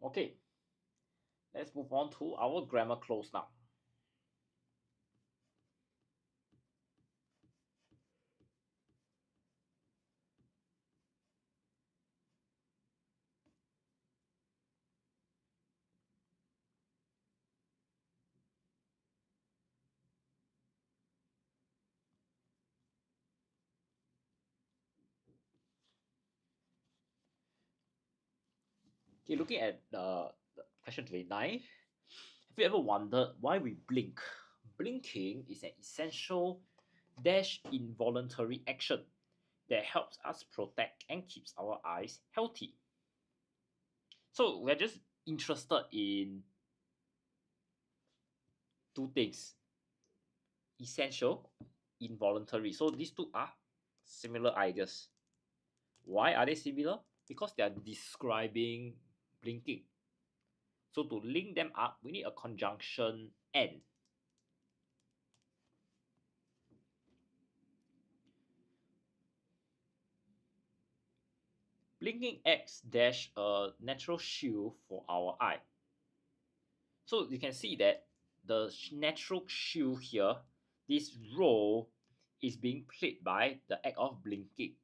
Okay, let's move on to our grammar close now. Okay, looking at the question 29, have you ever wondered why we blink? Blinking is an essential dash involuntary action that helps us protect and keeps our eyes healthy. So we're just interested in two things: essential, involuntary. So these two are similar ideas. Why are they similar? Because they are describing blinking. So to link them up, we need a conjunction and. Blinking acts dash a natural shield for our eye. So you can see that the natural shield here, this role is being played by the act of blinking.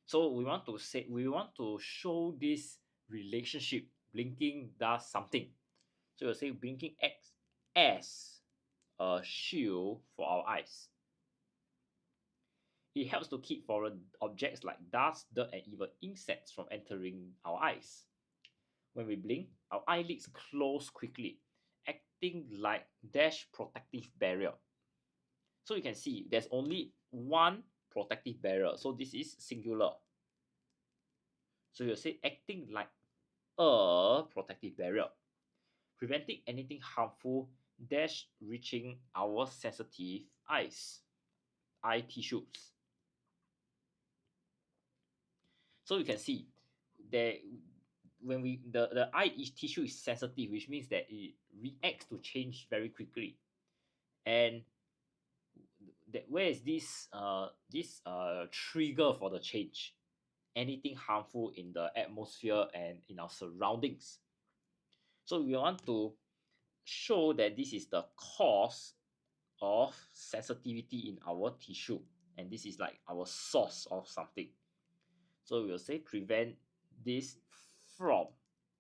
So we want to show this relationship. Blinking does something. So you'll say blinking acts as a shield for our eyes. It helps to keep foreign objects like dust, dirt, and even insects from entering our eyes. When we blink, our eyelids close quickly, acting like dash protective barrier. So you can see there's only one protective barrier. So this is singular. So you'll say acting like a protective barrier, preventing anything harmful dash reaching our sensitive eye tissues. So you can see there when the eye tissue is sensitive, which means that it reacts to change very quickly. And where is this trigger for the change? Anything harmful in the atmosphere and in our surroundings. So we want to show that this is the cause of sensitivity in our tissue, and this is like our source of something. So we'll say prevent this from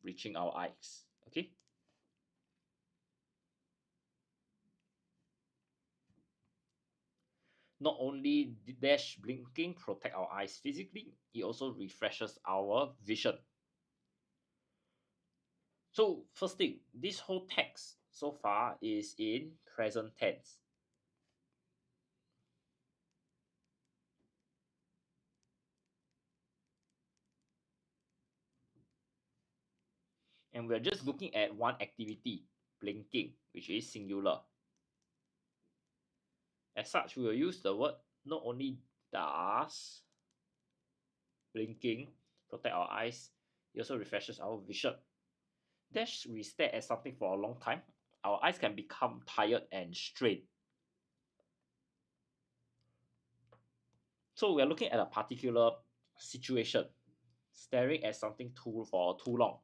reaching our eyes. Okay. Not only does blinking protect our eyes physically, it also refreshes our vision. So first thing, this whole text so far is in present tense. And we're just looking at one activity, blinking, which is singular. As such, we will use the word not only does blinking protect our eyes, it also refreshes our vision. Dash we stare at something for a long time, our eyes can become tired and strained. So we are looking at a particular situation, staring at something for too long.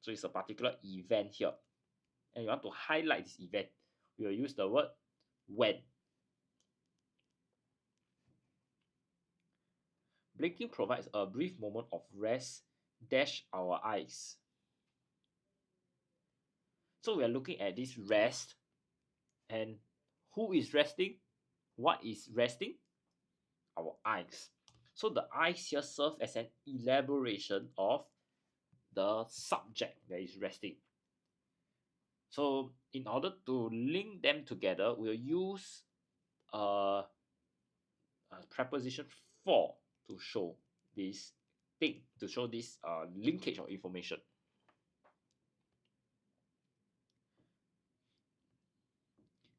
So it's a particular event here. And you want to highlight this event, we will use the word when. Blinking provides a brief moment of rest, dash our eyes. So we are looking at this rest, and who is resting? What is resting? Our eyes. So the eyes here serve as an elaboration of the subject that is resting. So in order to link them together, we'll use a preposition for to show this thing, to show this linkage of information.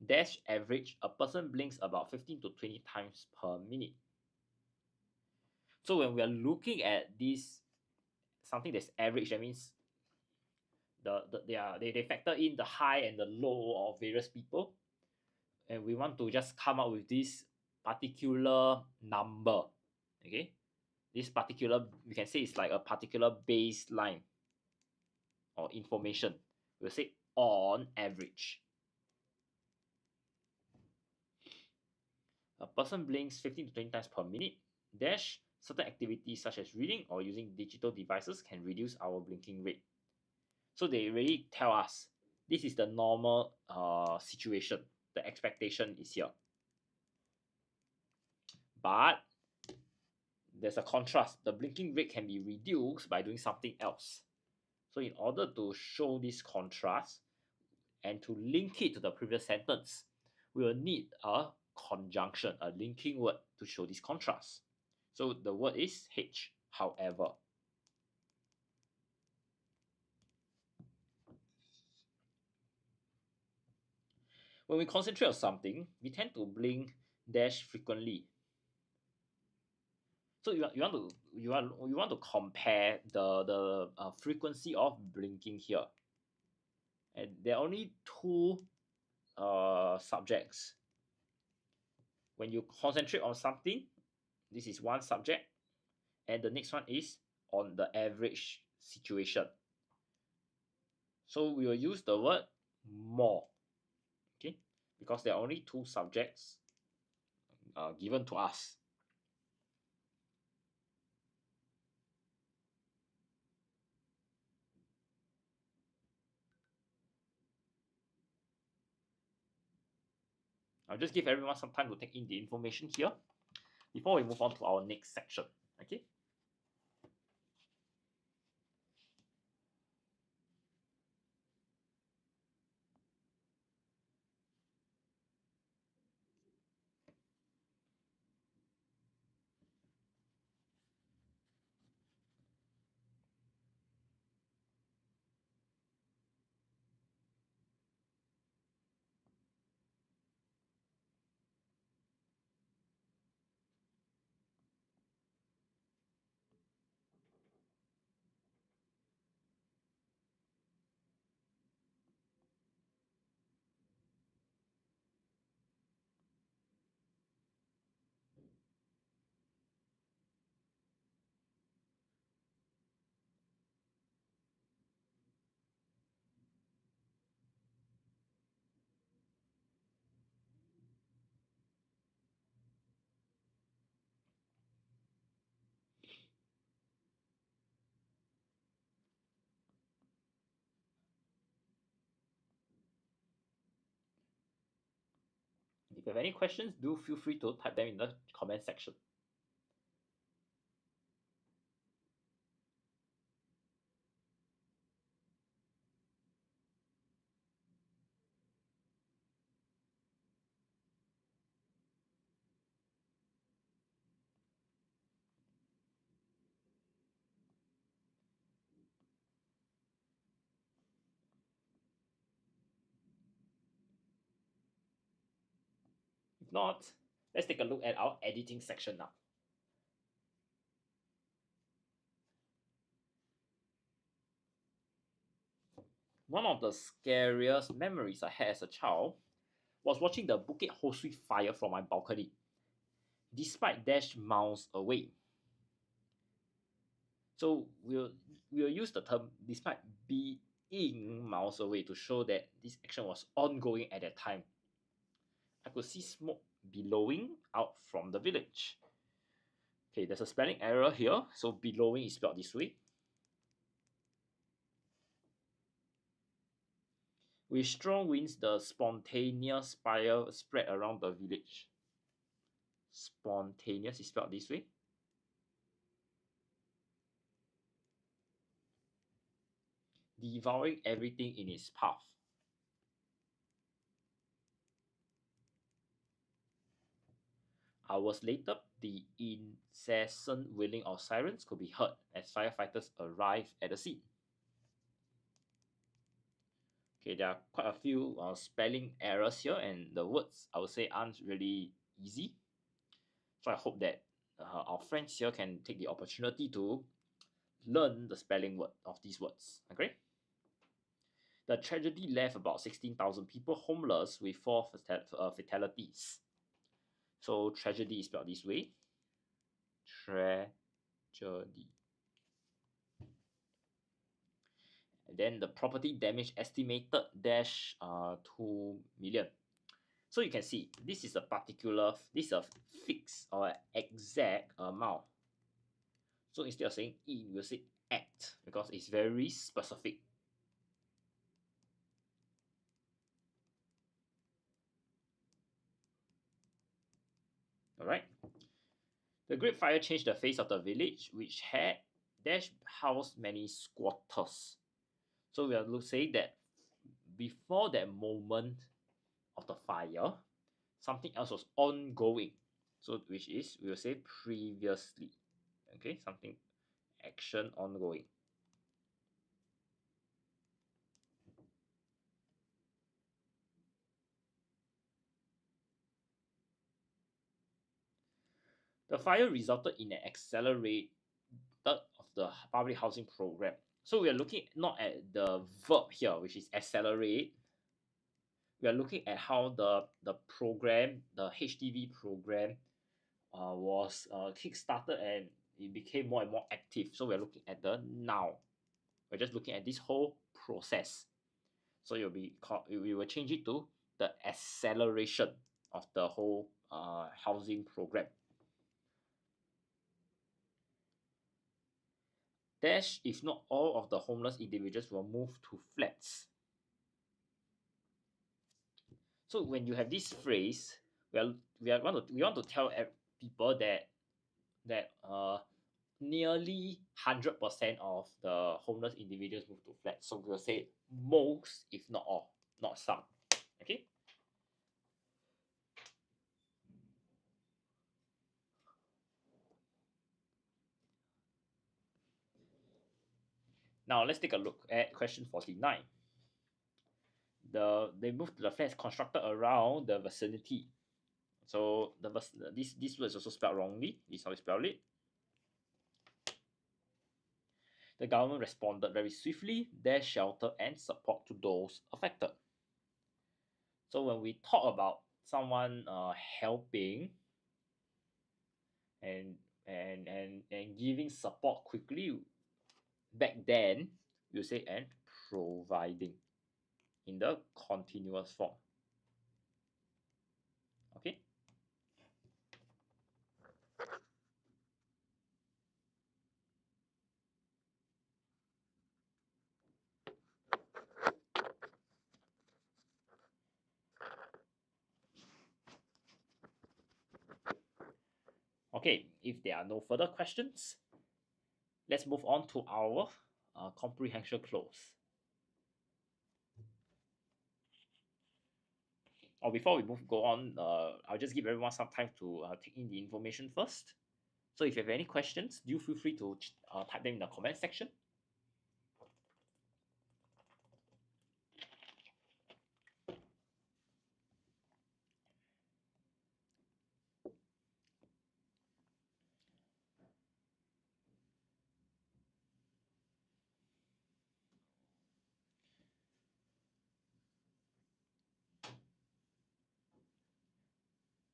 Dash average, a person blinks about 15 to 20 times per minute. So when we are looking at this, something that's average, that means they factor in the high and the low of various people, and we want to just come up with this particular number. Okay, this particular, we can say it's like a particular baseline or information. We'll say on average. A person blinks 15 to 20 times per minute. Dash, certain activities such as reading or using digital devices can reduce our blinking rate. So they really tell us this is the normal situation. The expectation is here. But there's a contrast. The blinking rate can be reduced by doing something else. So in order to show this contrast and to link it to the previous sentence, we will need a conjunction, a linking word to show this contrast. So the word is H, however. When we concentrate on something, we tend to blink dash frequently. So you want to compare the frequency of blinking here, and there are only two subjects. When you concentrate on something, this is one subject, and the next one is on the average situation. So we will use the word more, okay, because there are only two subjects given to us. I'll just give everyone some time to take in the information here before we move on to our next section. Okay. If you have any questions, do feel free to type them in the comment section. If not, let's take a look at our editing section now. One of the scariest memories I had as a child was watching the Bukit Ho Swee fire from my balcony, despite dash miles away. So we'll use the term despite being miles away to show that this action was ongoing at that time. I could see smoke billowing out from the village. Okay, there's a spelling error here, so billowing is spelled this way. With strong winds, the spontaneous fire spread around the village. Spontaneous is spelled this way. Devouring everything in its path. Hours later, the incessant wailing of sirens could be heard as firefighters arrived at the scene. Okay, there are quite a few spelling errors here, and the words I would say aren't really easy. So I hope that our friends here can take the opportunity to learn the spelling word of these words. Okay. The tragedy left about 16,000 people homeless with 4 fatalities. So tragedy is spelled this way. Tragedy. And then the property damage estimated dash 2 million. So you can see this is a fixed or exact amount. So instead of saying in, we'll say at because it's very specific. Alright. The Great Fire changed the face of the village, which had housed many squatters. So we are saying that before that moment of the fire, something else was ongoing. So which is, we will say previously. Okay, something action ongoing. The fire resulted in an accelerated of the public housing program. So we are looking not at the verb here, which is accelerate. We are looking at how the program, the HDB program, was kick-started and it became more and more active. So we're looking at the now. We're just looking at this whole process. So you'll be called, we will change it to the acceleration of the whole housing program. Dash if not all of the homeless individuals were moved to flats. So when you have this phrase, we want to tell people that nearly 100% of the homeless individuals move to flats. So we'll say most, if not all, not some. Okay. Now let's take a look at question 49. They moved to the flats constructed around the vicinity. So this word is also spelled wrongly. This is how we spell it. The government responded very swiftly, their shelter and support to those affected. So when we talk about someone helping and giving support quickly, back then you say and providing in the continuous form. Okay. Okay, if there are no further questions, let's move on to our comprehension close. Or before we go on, I'll just give everyone some time to take in the information first. So if you have any questions, do feel free to type them in the comment section.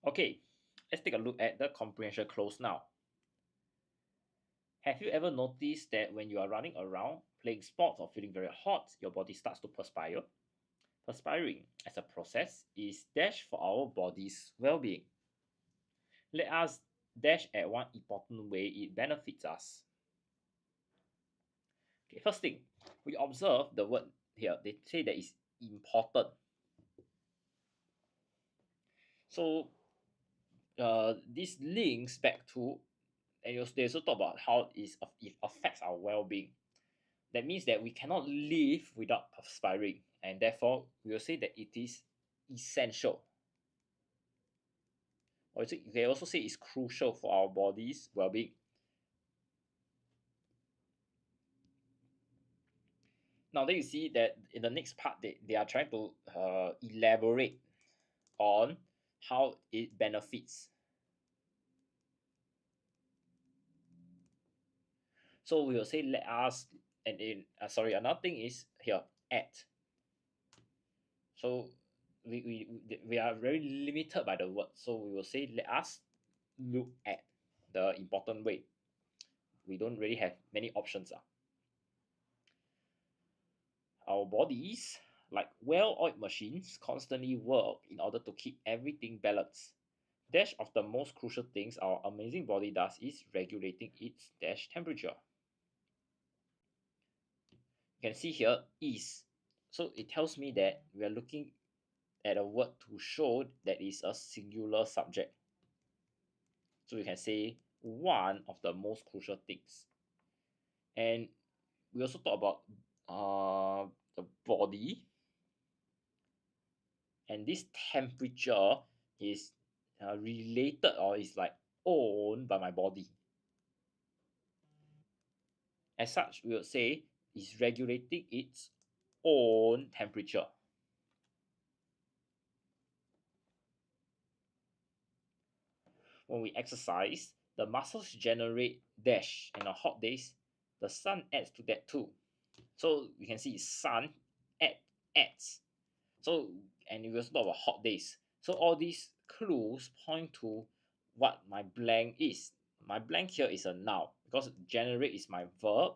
Okay, let's take a look at the comprehension close now. Have you ever noticed that when you are running around, playing sports or feeling very hot, your body starts to perspire? Perspiring as a process is dash for our body's well-being. Let us dash at one important way it benefits us. Okay, first thing, we observe the word here. They say that it's important. So this links back to, and they also talk about how it affects our well-being. That means that we cannot live without perspiring, and therefore we will say that it is essential. Or you can also say it's crucial for our body's well-being. Now then you see that in the next part they are trying to elaborate on how it benefits. So we will say let us, and in another thing is here at. So we are very limited by the word. So we will say let us look at the important way. We don't really have many options. Our bodies, like well-oiled machines, constantly work in order to keep everything balanced. Dash of the most crucial things our amazing body does is regulating its dash temperature. You can see here is. So it tells me that we are looking at a word to show that is a singular subject. So we can say one of the most crucial things. And we also talk about the body, and this temperature is related or is like owned by my body. As such, we would say is regulating its own temperature. When we exercise, the muscles generate dash, and on hot days, the sun adds to that too. So we can see sun adds. So, and we also talk about hot days. So all these clues point to what my blank is. My blank here is a noun because generate is my verb.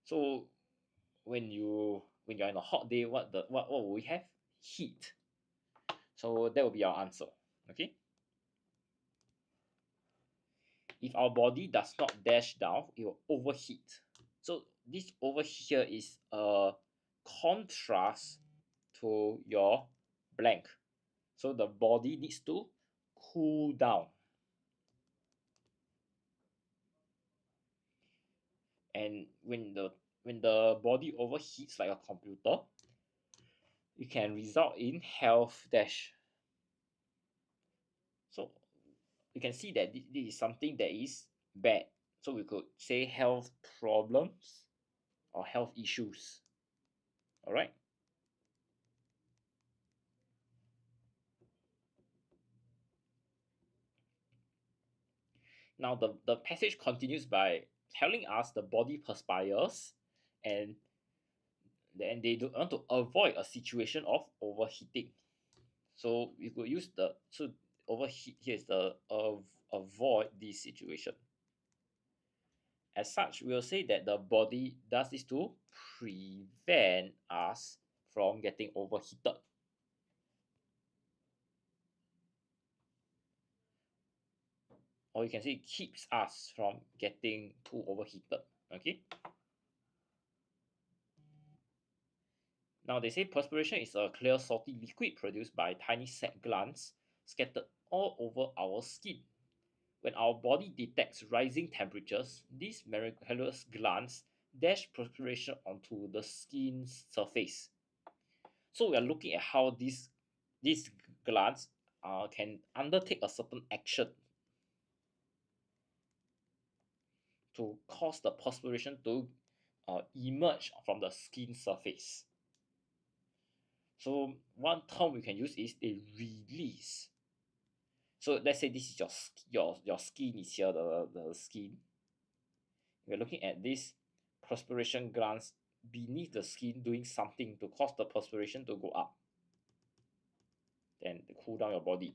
So when you're in a hot day, what will we have? Heat. So that will be our answer. Okay. If our body does not dash down, it will overheat. So this over here is a contrast to your blank. So the body needs to cool down. And when the body overheats like a computer, it can result in health dash. So you can see that this is something that is bad. So we could say health problems or health issues. All right. Now the passage continues by telling us the body perspires, and then they do want to avoid a situation of overheating. So we could use the overheat here is the avoid this situation. As such, we will say that the body does this to prevent us from getting overheated. Or you can say it keeps us from getting too overheated. Okay. Now they say perspiration is a clear salty liquid produced by tiny sac glands scattered all over our skin. when our body detects rising temperatures, these miraculous glands dash perspiration onto the skin's surface. So we are looking at how these glands can undertake a certain action to cause the perspiration to emerge from the skin surface. So one term we can use is a release. So let's say this is your skin is here, the skin. We're looking at this perspiration glands beneath the skin doing something to cause the perspiration to go up and cool down your body.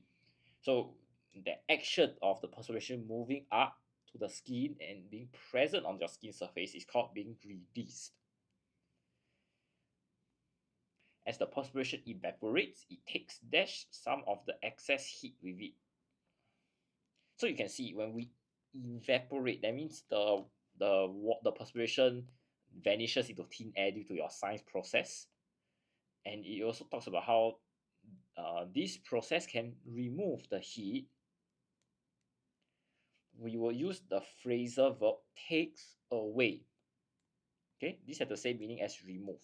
So the action of the perspiration moving up to the skin and being present on your skin surface is called being released. As the perspiration evaporates, it takes some of the excess heat with it. So you can see when we evaporate, that means the perspiration vanishes into thin air due to your science process. And it also talks about how this process can remove the heat. We will use the phrasal verb takes away. Okay, this has the same meaning as remove.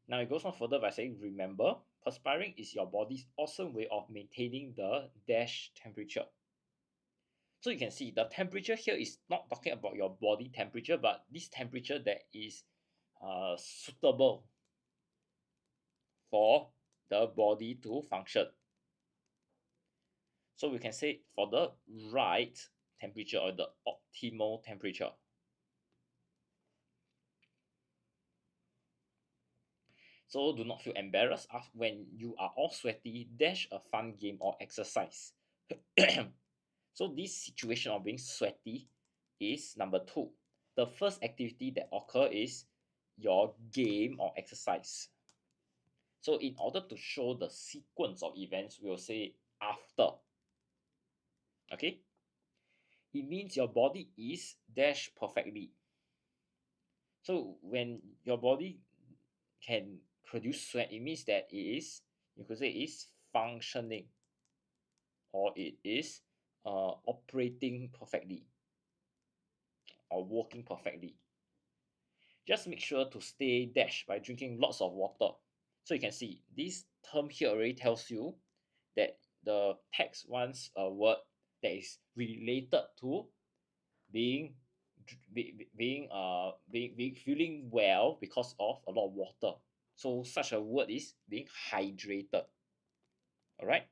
Now it goes on further by saying, remember, perspiring is your body's awesome way of maintaining the dash temperature. So you can see the temperature here is not talking about your body temperature, but this temperature that is suitable for the body to function. So we can say for the right temperature or the optimal temperature. So do not feel embarrassed when you are all sweaty. Dash a fun game or exercise. So this situation of being sweaty is number 2. The first activity that occur is your game or exercise. So in order to show the sequence of events, we'll say after. Okay? It means your body is dash perfectly. So when your body can produce sweat, it means that it is, you could say, is functioning, or it is operating perfectly or working perfectly. Just make sure to stay dash by drinking lots of water. So you can see this term here already tells you that the text wants a word that is related to being feeling well because of a lot of water. So such a word is being hydrated. All right.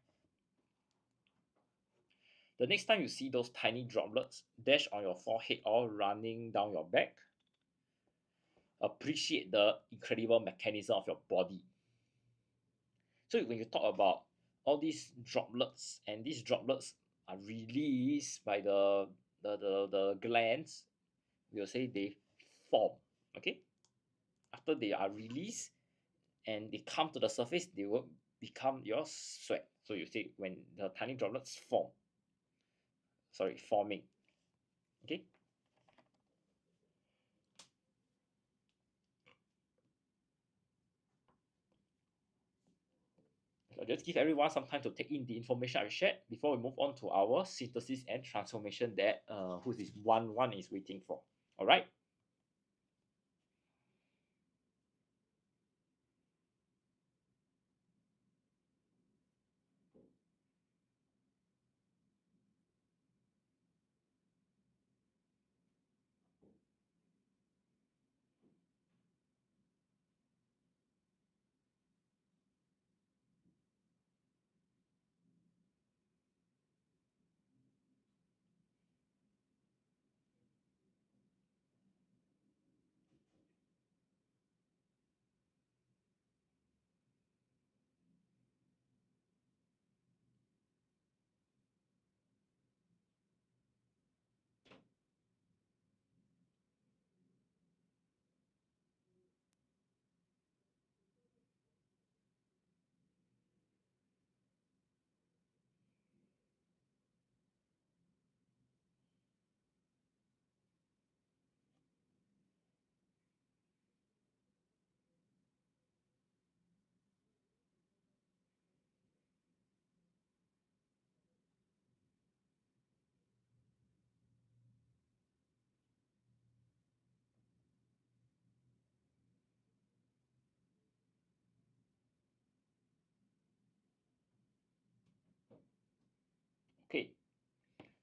The next time you see those tiny droplets dash on your forehead or running down your back, appreciate the incredible mechanism of your body. So when you talk about all these droplets, and these droplets are released by the glands, we'll say they form. Okay, after they are released and they come to the surface, they will become your sweat. So you say when the tiny droplets forming. Okay. So just give everyone some time to take in the information I shared before we move on to our synthesis and transformation that who is 1-1 is waiting for. All right.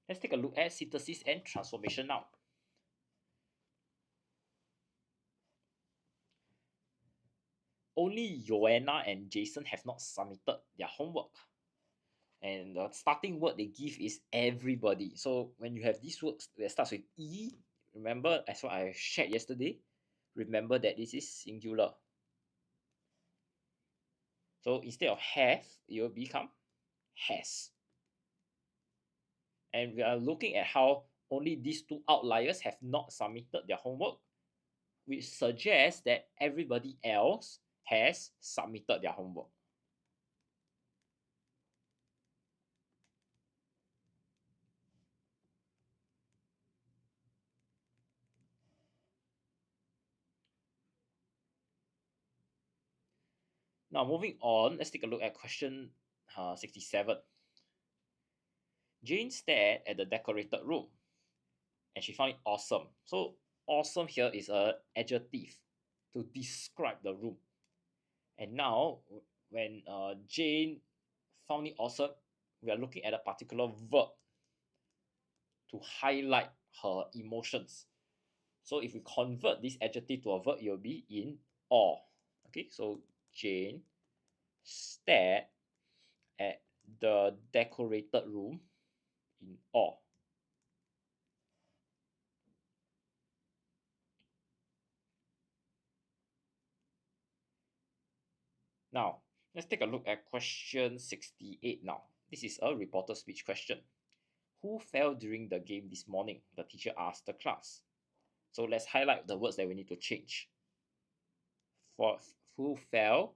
Let's take a look at synthesis and transformation now. Only Joanna and Jason have not submitted their homework. And the starting word they give is everybody. So when you have these words that starts with E, remember as what I shared yesterday, remember that this is singular. So instead of have, it will become has. And we are looking at how only these two outliers have not submitted their homework, which suggests that everybody else has submitted their homework. Now moving on, let's take a look at question 67. Jane stared at the decorated room and she found it awesome. So awesome here is an adjective to describe the room. And now when Jane found it awesome, we are looking at a particular verb to highlight her emotions. So if we convert this adjective to a verb, it will be in awe. Okay, so Jane stared at the decorated room in awe. Now, let's take a look at question 68 now. This is a reporter speech question. Who fell during the game this morning? The teacher asked the class. So let's highlight the words that we need to change. For who fell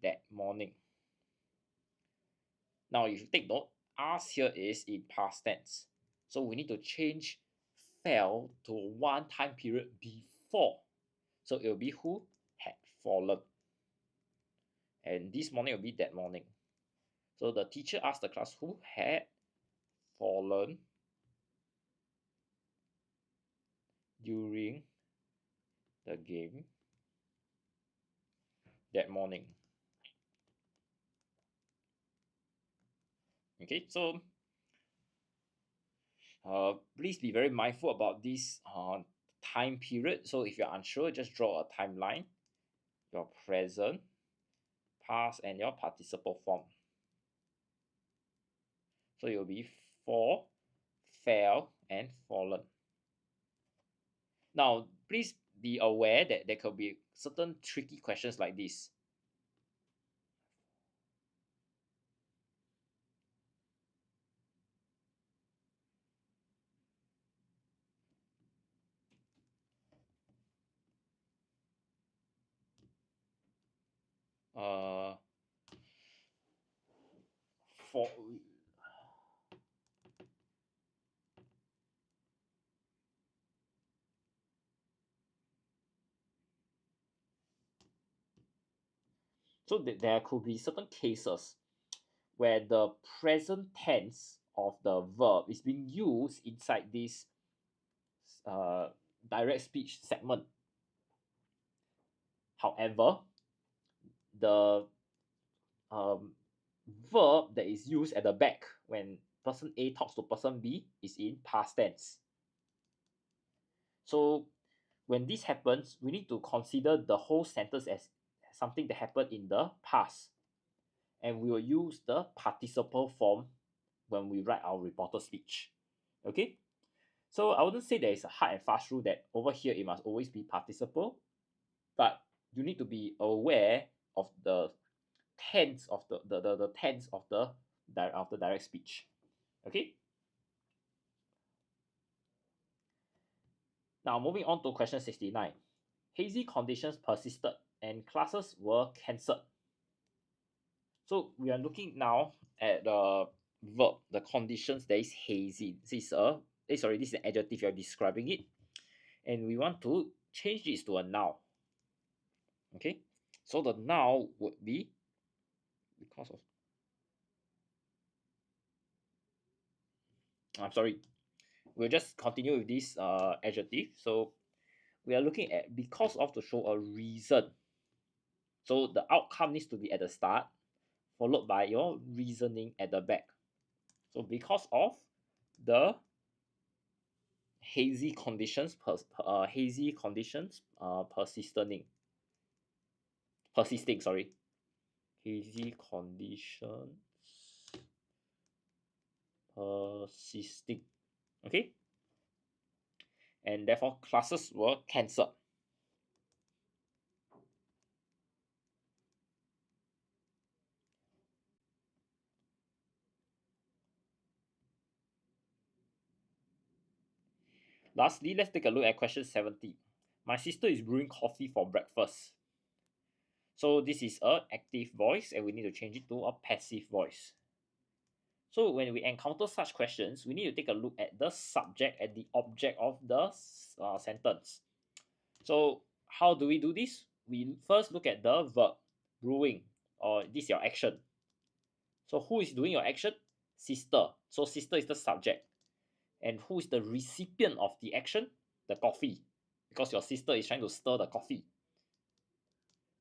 that morning. Now, if you take note, ask here is in past tense. So we need to change fell to one time period before. So it will be who had fallen. And this morning will be that morning. So the teacher asked the class who had fallen during the game that morning. Okay, so please be very mindful about this time period. So if you're unsure, just draw a timeline, your present, past, and your participle form. So it will be fall, fell, and fallen. Now, please be aware that there could be certain tricky questions like this. For so there could be certain cases where the present tense of the verb is being used inside this direct speech segment. However, the verb that is used at the back when person A talks to person B is in past tense. So when this happens, we need to consider the whole sentence as something that happened in the past. And we will use the participle form when we write our reporter speech. Okay? So I wouldn't say there is a hard and fast rule that over here it must always be participle, but you need to be aware of the tense of the tense of the direct speech. Okay? Now moving on to question 69. Hazy conditions persisted and classes were cancelled. So we are looking now at the verb, the conditions that is hazy. This is an adjective, you're describing it. And we want to change this to a noun. Okay, so the noun would be because of I'm sorry, we'll just continue with this adjective. So we are looking at because of to show a reason. So the outcome needs to be at the start, followed by your reasoning at the back. So because of the hazy conditions persisting, sorry, hazy conditions persisting. Okay, and therefore classes were cancelled. Lastly, let's take a look at question 70. My sister is brewing coffee for breakfast. So this is a active voice and we need to change it to a passive voice. So when we encounter such questions, we need to take a look at the subject and the object of the sentence. So how do we do this? We first look at the verb, brewing, or this is your action. So who is doing your action? Sister. So sister is the subject. And who is the recipient of the action? The coffee. Because your sister is trying to stir the coffee.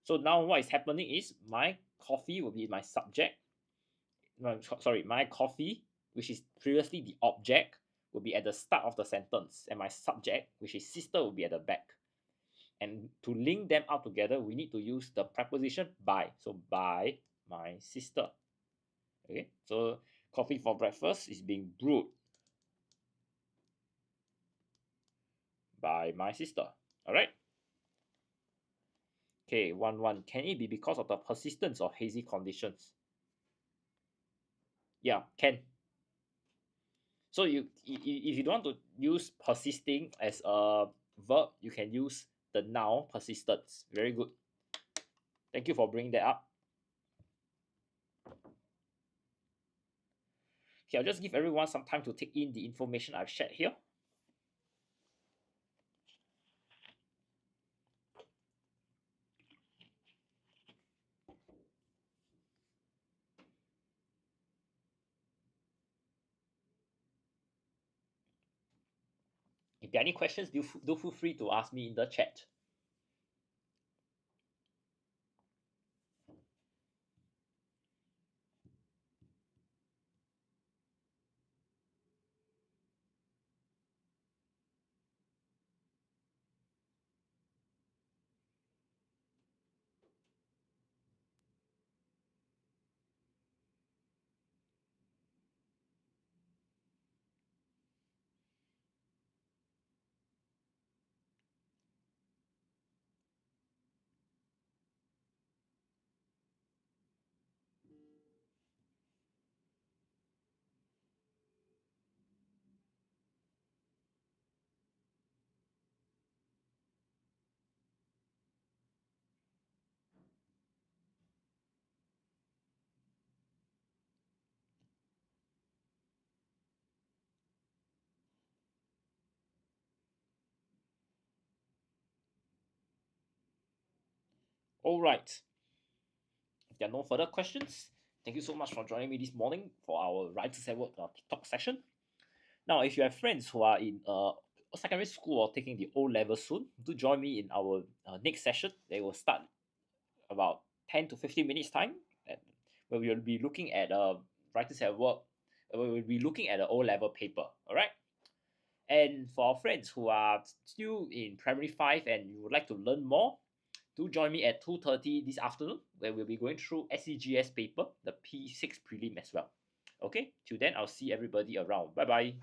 So now what is happening is my coffee will be my subject. Sorry, my coffee, which is previously the object, will be at the start of the sentence. And my subject, which is sister, will be at the back. And to link them up together, we need to use the preposition by. So by my sister. Okay, so coffee for breakfast is being brewed by my sister. All right. Okay, 1-1. Can it be because of the persistence of hazy conditions? Yeah, can. So if you don't want to use persisting as a verb, you can use the noun persistence. Very good. Thank you for bringing that up. Okay, I'll just give everyone some time to take in the information I've shared here. If there are any questions, do feel free to ask me in the chat. All right. If there are no further questions, thank you so much for joining me this morning for our Writers at Work TikTok session. Now, if you have friends who are in secondary school or taking the O level soon, do join me in our next session. They will start about 10 to 15 minutes time, where we will be looking at Writers at Work. We will be looking at the O level paper. All right. And for our friends who are still in primary 5 and you would like to learn more, do join me at 2:30 this afternoon, where we'll be going through SCGS paper, the P6 Prelim as well. Okay, till then, I'll see everybody around. Bye bye.